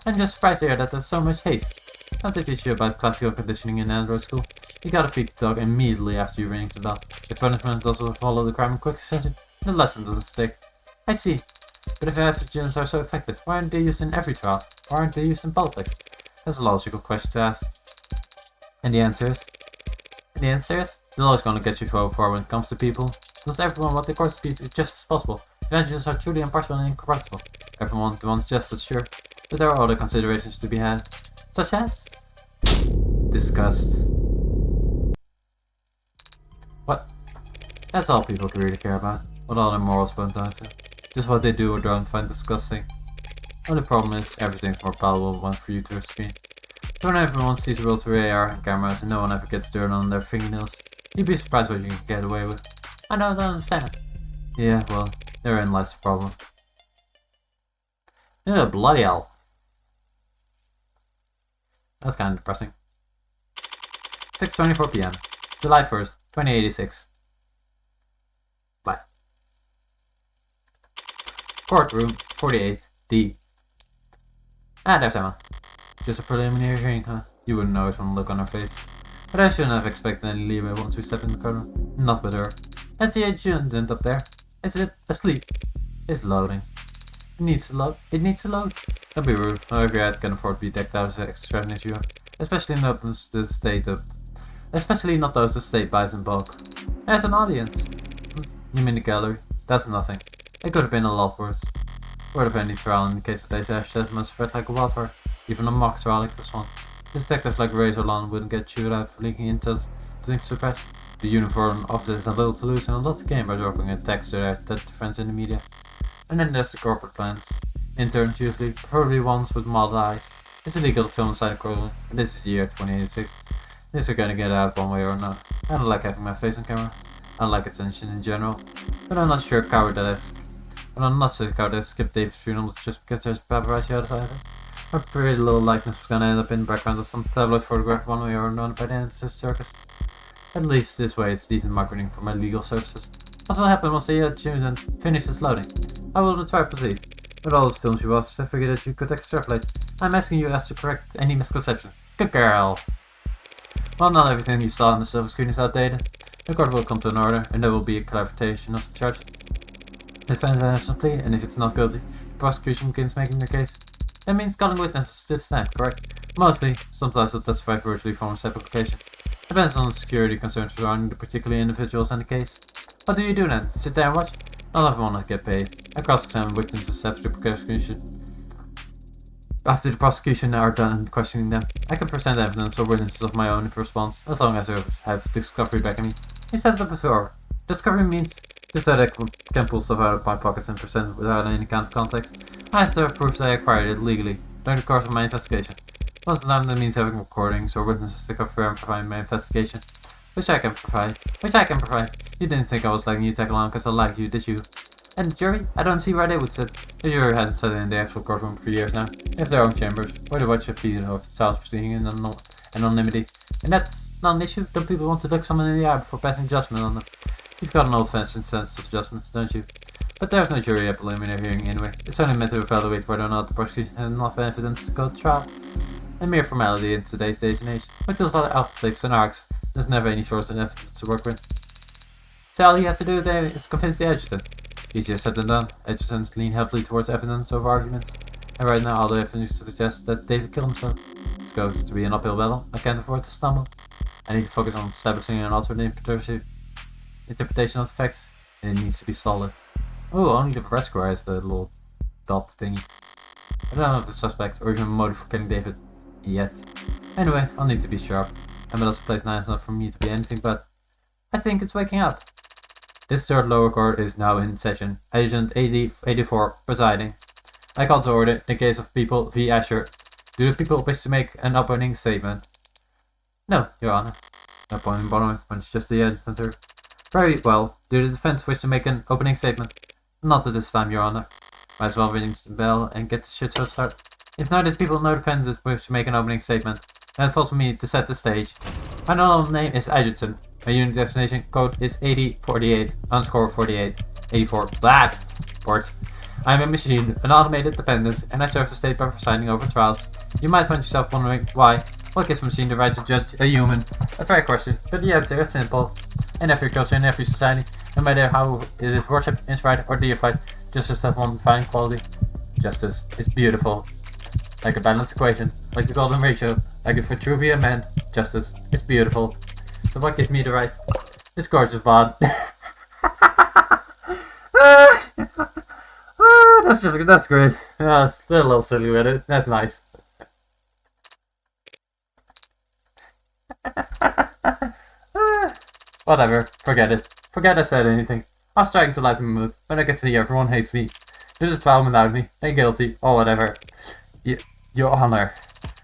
S1: I'm just surprised to hear that there's so much haste. Not to teach you about classical conditioning in android school. You gotta feed the dog immediately after you ring the bell. The punishment does also follow the crime in quick succession. The lesson doesn't stick. I see. But if antigens are so effective, why aren't they used in every trial? Why aren't they used in politics? That's a logical question to ask. And the answer is? The law is gonna get you to vote for when it comes to people. Does everyone want the courts to be just as possible? Advantages are truly impartial and incorruptible. Everyone wants justice, sure. But there are other considerations to be had. Such as? disgust. What? That's all people can really care about. What all their morals boils down to. Just what they do or don't find disgusting. Only problem is, everything's more palatable once for you to screen. When everyone sees real through AR and cameras and no one ever gets dirt on their fingernails, you'd be surprised what you can get away with. I don't understand. Yeah, well, therein lies the problem. Yeah, bloody hell. That's kind of depressing. 6:24 PM, July 1st, 2086. Bye. Courtroom 48D. Ah, there's Emma. Just a preliminary hearing, huh? You wouldn't know it from the look on her face. But I shouldn't have expected any leeway once we step in the courtroom. Not with her. That's the adjutant up there. Is it asleep? It's loading. It needs to load. It needs to load. Don't be rude. No regret can afford to be decked out as an extra issue. Especially not the state of. Especially not those the state buys in bulk. There's an audience. You mean the gallery? That's nothing. It could have been a lot worse. Word of any trial in the case of Daisy Ashe must spread like a wildfire. Even a mock trial like this one. Detectives like Razor Lawn wouldn't get chewed out for leaking intel to suppress. The uniform offers a little to lose and a lot to gain by dropping a text to their friends in the media. And then there's the corporate plans. Interns usually, preferably ones with mild eyes. It's illegal to film inside a courtroom, and this is the year 2086. This are gonna get out one way or another. I don't like having my face on camera. I don't like attention in general. But I'm not sure cowardice. But I'm not so cowardice skip Dave's funeral just because there's paparazzi outside of it. A pretty little likeness was gonna end up in the background of some tabloid photograph one way or another by the end of this circus. At least this way it's decent marketing for my legal services. What will happen once the adjutant finishes loading? I will try to proceed. With all those films you watched, I figured that you could extrapolate. I'm asking you as to correct any misconception. Good girl! Well, not everything you saw on the silver screen is outdated. The court will come to an order, and there will be a clarification of the charge. Defense national plea, and if it's not guilty, the prosecution begins making their case. That means calling witnesses to the stand, correct? Mostly, sometimes they'll testify virtually from a application. Depends on the security concerns surrounding the particular individuals and the case. What do you do then? Sit there and watch? Not everyone will get paid. I cross-examine witnesses after the prosecution are done questioning them. I can present evidence or witnesses of my own response, as long as I have discovery backing me. You said that before. Discovery means just that I can pull stuff out of my pockets and present it without any kind of context. I have to have proof that I acquired it legally, during the course of my investigation. Most of the time that means having recordings or witnesses to confirm my investigation. Which I can provide. You didn't think I was letting you tag along because I like you, did you? And the jury? I don't see why they would sit. The jury hasn't sat in the actual courtroom for years now. They have their own chambers, where they watch a video of the trial proceeding in anonymity. And that's not an issue. Don't people want to look someone in the eye before passing judgment on them? You've got an old-fashioned sense of justice, don't you? But there's no jury at preliminary hearing anyway. It's only meant to evaluate whether or not the prosecution has enough evidence to go to trial. A mere formality in today's day and age. With those other alphabets and arcs, there's never any source of evidence to work with. So all you have to do there is convince the adjutant. Easier said than done. Adjutants lean heavily towards evidence over arguments. And right now all the evidence suggests that David killed himself. This goes to be an uphill battle. I can't afford to stumble. I need to focus on establishing an alternate interpretation of the facts, and it needs to be solid. Oh, only the press score has the little dot thingy. I don't have the suspect or even a motive for killing David. Yet. Anyway, I'll need to be sharp. MLS plays nice enough for me to be anything but. I think it's waking up. This third lower court is now in session. Agent 84 presiding. I call to order the case of People v. Asher. Do the people wish to make an opening statement? No, Your Honor. No point in bothering when it's just the adjutant. Very well. Do the defense wish to make an opening statement? Not at this time, Your Honor. Might as well ring the bell and get the shit show started. If neither people nor defenders wish to make an opening statement, then it falls on me to set the stage. My normal name is Adjutant. My unit destination code is 8048_48 84 ports. I am a machine, an automated dependent, and I serve the state by presiding over trials. You might find yourself wondering why. What gives a machine the right to judge a human? A fair question, but the answer is simple. In every culture, in every society, no matter how it is worshipped, inspired, or deified, justice has one defining quality. Justice is beautiful. Like a balanced equation, like the golden ratio, like a Vitruvian man, justice is beautiful. So what gives me the right? This gorgeous bod. That's great. It's a little silly with it. That's nice. Whatever, forget it. Forget I said anything. I was trying to lighten the mood, but I can see everyone hates me. You're just foul without me, and guilty, or whatever. Your honor.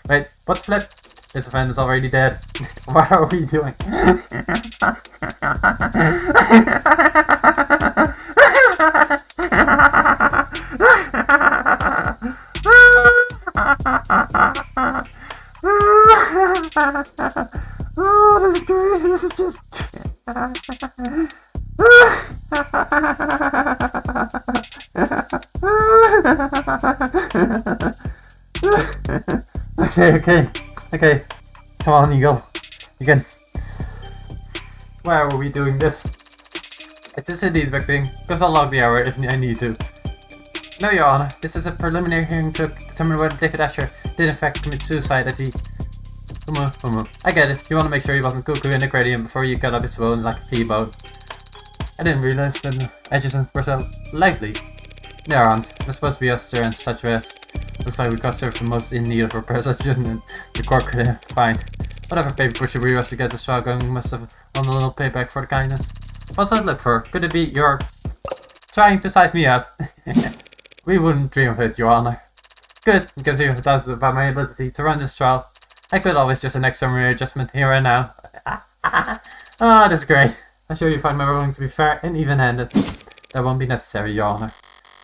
S1: Wait, what flip? This offender is already dead. What are we doing? Oh, this is great. This is just. Okay. Come on, Eagle. You can. Why are we doing this? It is indeed a big thing, because I'll log the hour if I need to. No, Your Honor. This is a preliminary hearing to determine whether David Asher did in fact commit suicide as he... I get it. You want to make sure he wasn't cuckoo in the gradient before you cut up his bone like a T-bone. I didn't realize that the edges were so lightly. They aren't. They're supposed to be austere and statuesque. Looks like we could serve the most in need of repairs that the court could find. Whatever paper pusher we rushed to get this trial going, must have won a little payback for the kindness. What's that look for? Could it be you're trying to size me up? We wouldn't dream of it, Your Honor. Good, because you have doubts about my ability to run this trial. I could always just an summary adjustment here and now. Ah, this is great. I'm sure you find my ruling to be fair and even-handed. That won't be necessary, Your Honor.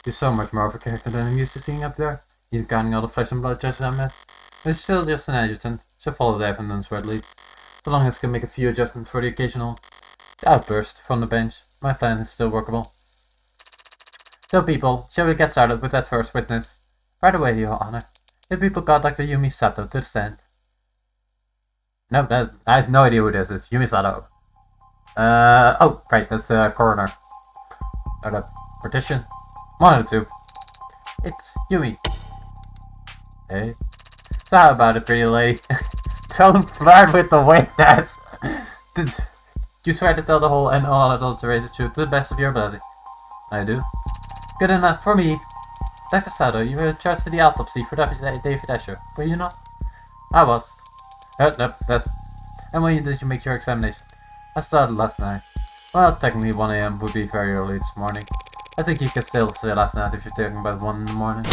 S1: You're so much more of a character than I'm used to seeing up there. You're guarding all the flesh and blood judges I met. It's still just an adjutant. She'll follow the evidence readily. So long as I can make a few adjustments for the occasional outburst from the bench, my plan is still workable. So people, shall we get started with that first witness? Right away, Your Honor. If people got Dr. Yumi Sato to the stand. No, I have no idea who this is. Yumi Sato. Oh, right, that's the coroner. Or the partition. One of the two. It's Yumi. Hey. So how about it, pretty lady? Don't flirt with the witness. Did you swear to tell the whole and all unadulterated truth to the best of your ability? I do. Good enough for me. Dr. Sato, you were charged for the autopsy for David Asher, were you not? I was. No, that's... And when did you make your examination? I started last night. Well, technically 1 AM would be very early this morning. I think you can still say last night if you're talking about 1 in the morning.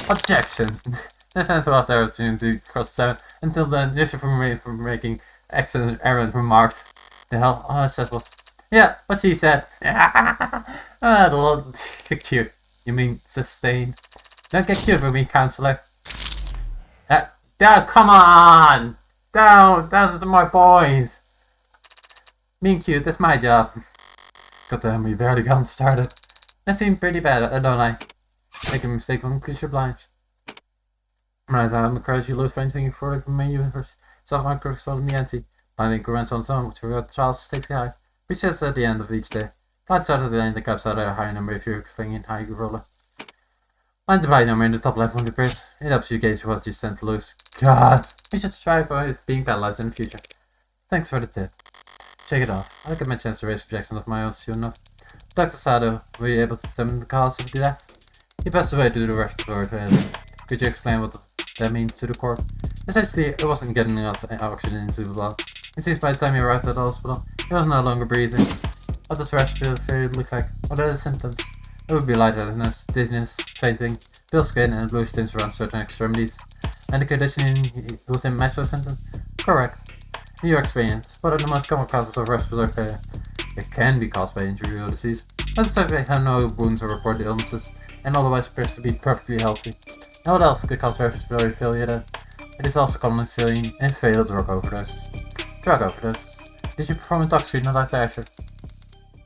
S1: Objection! Defense will have the opportunity to cross 7. Until then, just for making excellent errant remarks. The hell, all I said was... Yeah, what she said. The little cute. You mean sustained? Don't get cute with me, counselor. Come on! Down! Those are my boys! Being cute, that's my job. God damn, we barely got started. That seemed pretty bad, don't I? Make a mistake when you're blind. Right, I'm encouraged you lose friends thinking for the universe. Self Microsoft Niantic. Finding grants on some which were Charles Stakes High. Which says at the end of each day. Blind starts at the end, the caps out at a higher number if you're playing in high roller. Find the blind number in the top left of the purse. It helps you gauge what you stand to lose. God! We should try for being penalized in the future. Thanks for the tip. Shake it off. I'll get my chance to raise objections of my own soon enough. Dr. Sato, were you able to determine the cause of the death? You passed away due to the respiratory failure. Could you explain what that means to the court? Essentially, it wasn't getting enough oxygen into the blood. It seems by the time he arrived at the hospital, he was no longer breathing. What does respiratory failure look like? What are the symptoms? It would be lightheadedness, dizziness, fainting, pale skin, and blue stints around certain extremities. And the conditioning within match symptoms? Correct. In your experience, what are the most common causes of respiratory failure? It can be caused by injury or disease. Let's say they have no wounds or reported illnesses, and otherwise appears to be perfectly healthy. Now what else could cause respiratory failure then? It is also commonly seen in fatal drug overdoses. Drug overdoses. Did you perform a tox screen on Dr. Asher?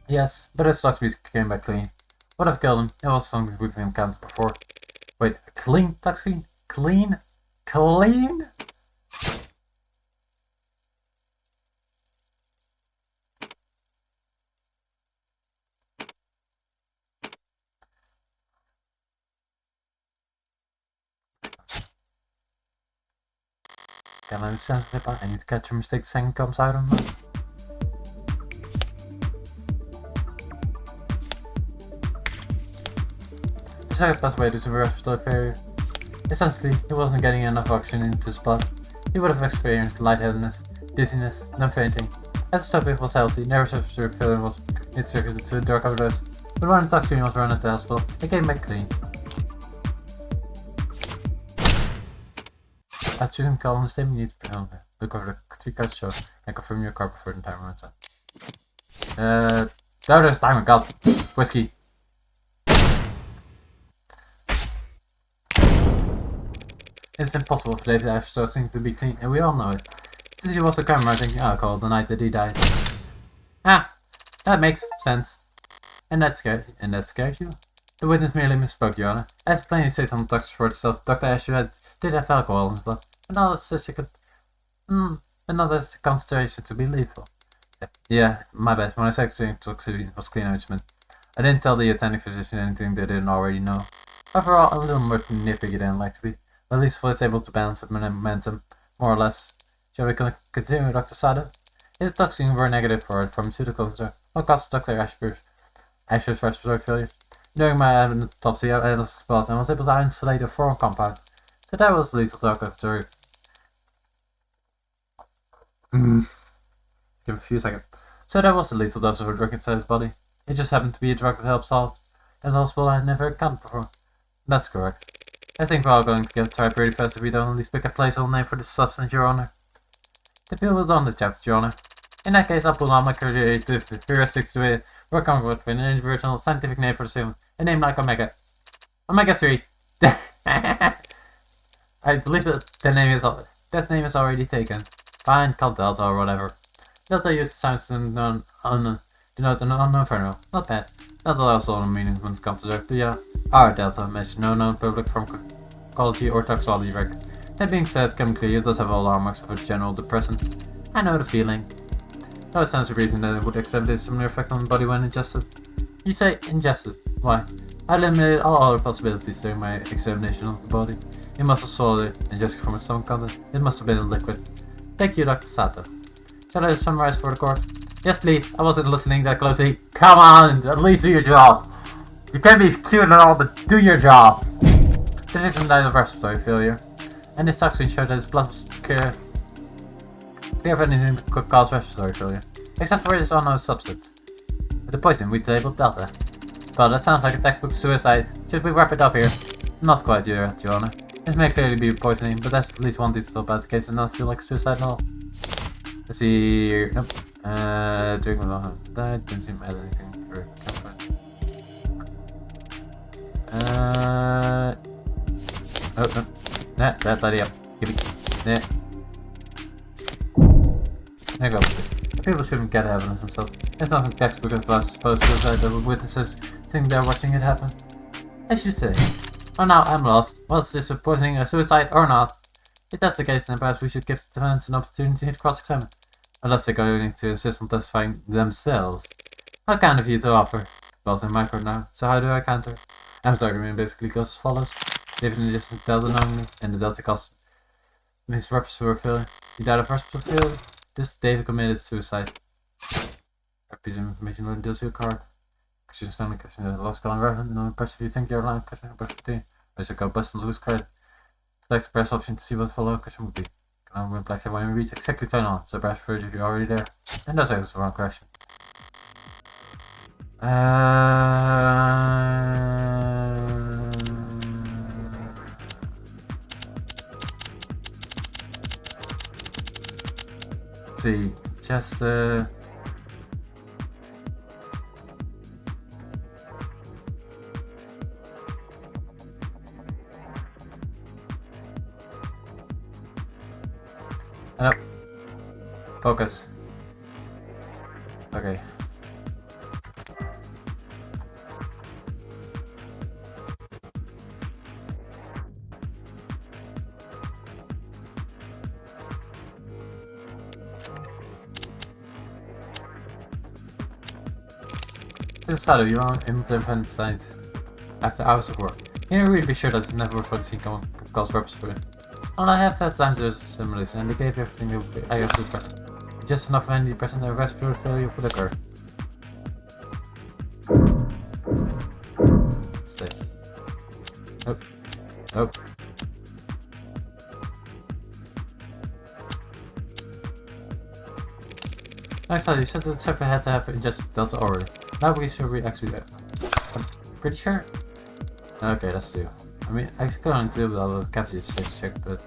S1: Yes, but his tox screen came back clean. What have killed him? It was something we've encountered before. Wait, clean tox screen? Clean? Clean? Can I understand it? I need to catch a mistake the second comes out of me. The second passed away due to respiratory failure. Essentially, he wasn't getting enough oxygen into his blood. He would have experienced lightheadedness, dizziness, then fainting. As the subject was healthy, nervous system failure was inserted to a dark overdose. But when the touchscreen was run at the hospital, it came back clean. As you can call on the statement you need to be look over the 3 cards show and confirm your card before the timer runs out. There's timer, god. Whiskey. It's impossible for David Ashton to be clean, and we all know it. Since he was a camera drinking alcohol the night that he died. Ah, that makes sense. And that scares you? The witness merely misspoke, Your Honor. As plainly says on the doctor's report itself, Dr. Asher did have alcohol in his blood, but not such a good... another consideration to be lethal. Yeah, my bad. When I said toxicity was clean management, I didn't tell the attending physician anything they didn't already know. Overall, a little more nitpicky than I'd like to be. But at least was able to balance the momentum, more or less. Shall we continue, Dr. Sato? His toxins were negative for a pharmaceutical concern. What caused Dr. Asher's respiratory failure? During my autopsy, I had a spot and was able to isolate a foreign compound. So that was lethal Dr. Give him a few seconds. So that was a lethal dose of a drug inside his body. It just happened to be a drug that helped solve an hospital I had never encountered before. That's correct. I think we're all going to get tired pretty fast if we don't at least pick a placeholder name for this substance, Your Honor. The pill was on the chapter, Your Honor. In that case, I'll pull on my creative heuristics to it. We're coming with an original scientific name for the serum. A name like Omega. Omega 3. I believe that name is already taken. Fine, call Delta or whatever. Delta uses science to denote an unknown phenomenon. Not bad. Delta also all the meaning when it comes to Delta. Yeah, our Delta mentions no known public pharmacology or toxicology record. That being said, chemically it does have all hallmarks of a general depressant. I know the feeling. No sense of reason that it would exhibit a similar effect on the body when ingested. You say ingested. Why? I eliminated all other possibilities during my examination of the body. It must have swallowed it, ingested from its stomach content. It must have been a liquid. Thank you, Dr. Sato. Shall I summarize for the court? Yes, please. I wasn't listening that closely. Come on, at least do your job. You can't be cute and all, but do your job. The victim died of respiratory failure, and his toxin showed that his blood was clear of anything that could cause respiratory failure, except for this unknown substance. The poison we labeled Delta. Well, that sounds like a textbook suicide. Should we wrap it up here? Not quite, Your Honor. This may clearly be poisoning, but that's at least one detail about the case and not feel like suicide at all. Let's see here. Nope. Drink that didn't seem to add anything for oh no. Nah, that's idea. Give me. Nah. There you go. People shouldn't get evidence and stuff. It's nothing textbook advice supposed to suicide that witnesses think they're watching it happen. As you say. Oh now I'm lost. Was this poisoning a suicide or not? If that's the case, then perhaps we should give the defendants an opportunity to cross-examine. Unless they're going to insist on testifying themselves. How kind of you to offer. Bell's in my court now, so how do I counter? M's argument basically goes as follows. David ingested Delta knowingly, and the Delta caused his respiratory failure. He died of respiratory failure. This David committed suicide. I presume information loading deals with your card. Question standing question the lost column reference. No impressive you think you're lying question impressive to you. I should go bust and lose credit. Select the press option to see what the follow-up question would be. Can I black when we reach exactly turn on, so press for if you're already there. And that's the wrong question. Let's see, just focus. Okay. This is Shadow, you are implement science after hours of work. Can you really be sure that's never what the can cause respiratory? Well, I have had times there's simulation and they gave everything I have to press. Just enough of any depression and respiratory failure would occur. Stay. Nope. Nope. Next time, you said that the ship had to have ingested Delta already. Now we should actually do. I'm pretty sure. Okay, let's do. I mean, I could only do with all the cavity check, but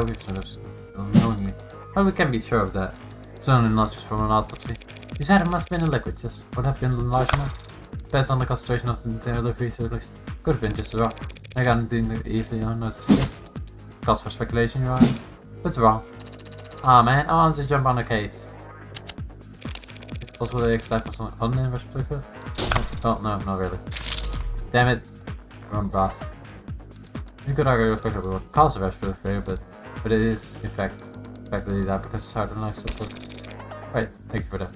S1: we should have known you. Well, we can be sure of that. It's only not just from an autopsy. You said it must have been a liquid, just would have been large enough. Depends on the concentration of the material research. Could have been just wrong. I got it easily unnoticed. Cause for speculation, Your Honor. But wrong. Ah man, I want to jump on the case. Is it possible they extract from some unknown respirator? Oh no, not really. Damn it. Wrong boss. You could argue with what causes a respiratory failure, but it is in fact effectively that because it's harder than I suppose. Right, thank you for that.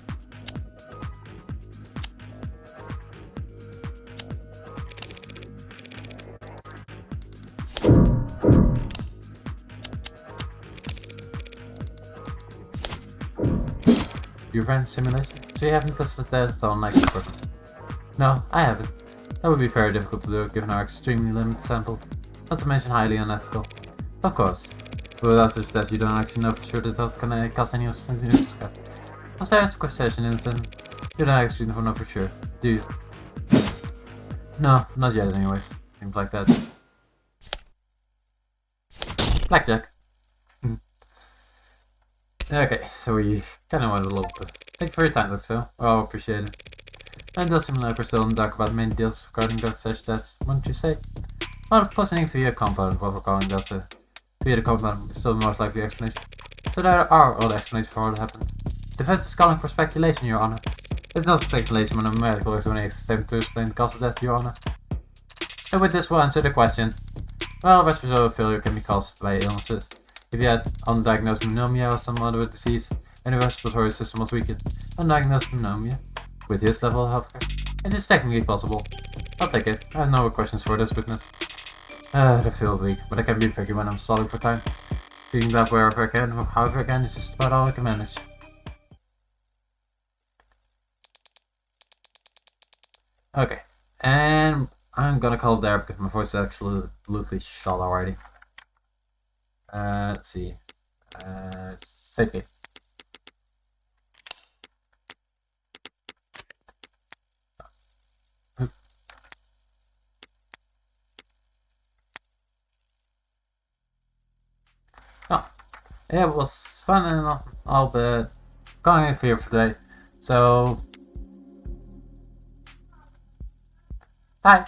S1: You ran simulation? So you haven't tested that on next equipment? No, I haven't. That would be very difficult to do given our extremely limited sample, not to mention highly unethical. Of course, but without such that you don't actually know for sure that that can cause any use. I'll say ask a question, Innocent. You don't actually know for sure, do you? No, not yet anyways. Things like that. Blackjack. Okay, so we kinda went a little bit. Thank you for your time, Luxo. Oh, appreciate it. And does seem like we're still in the dark about many deals regarding that such that, wouldn't you say? Well, posting via compound, what we're calling that via the compound is still the most likely explanation. So there are other explanations for what happened. Defense is calling for speculation, Your Honor. It's not speculation when a medical examination is attempting to explain the cause of death, Your Honor. And with this we'll answer the question. Well, respiratory failure can be caused by illnesses. If you had undiagnosed pneumonia or some other disease, and your respiratory system was weakened, undiagnosed pneumonia, with his level of healthcare, it is technically possible. I'll take it. I have no questions for this witness. I feel weak, but I can be picky when I'm stalling for time. Seeing that wherever I can, however I can, is just about all I can manage. Okay, and I'm gonna call it there because my voice is absolutely shot already. Let's see. Safety. Oh, it was fun and all, but going in here for today. So, bye.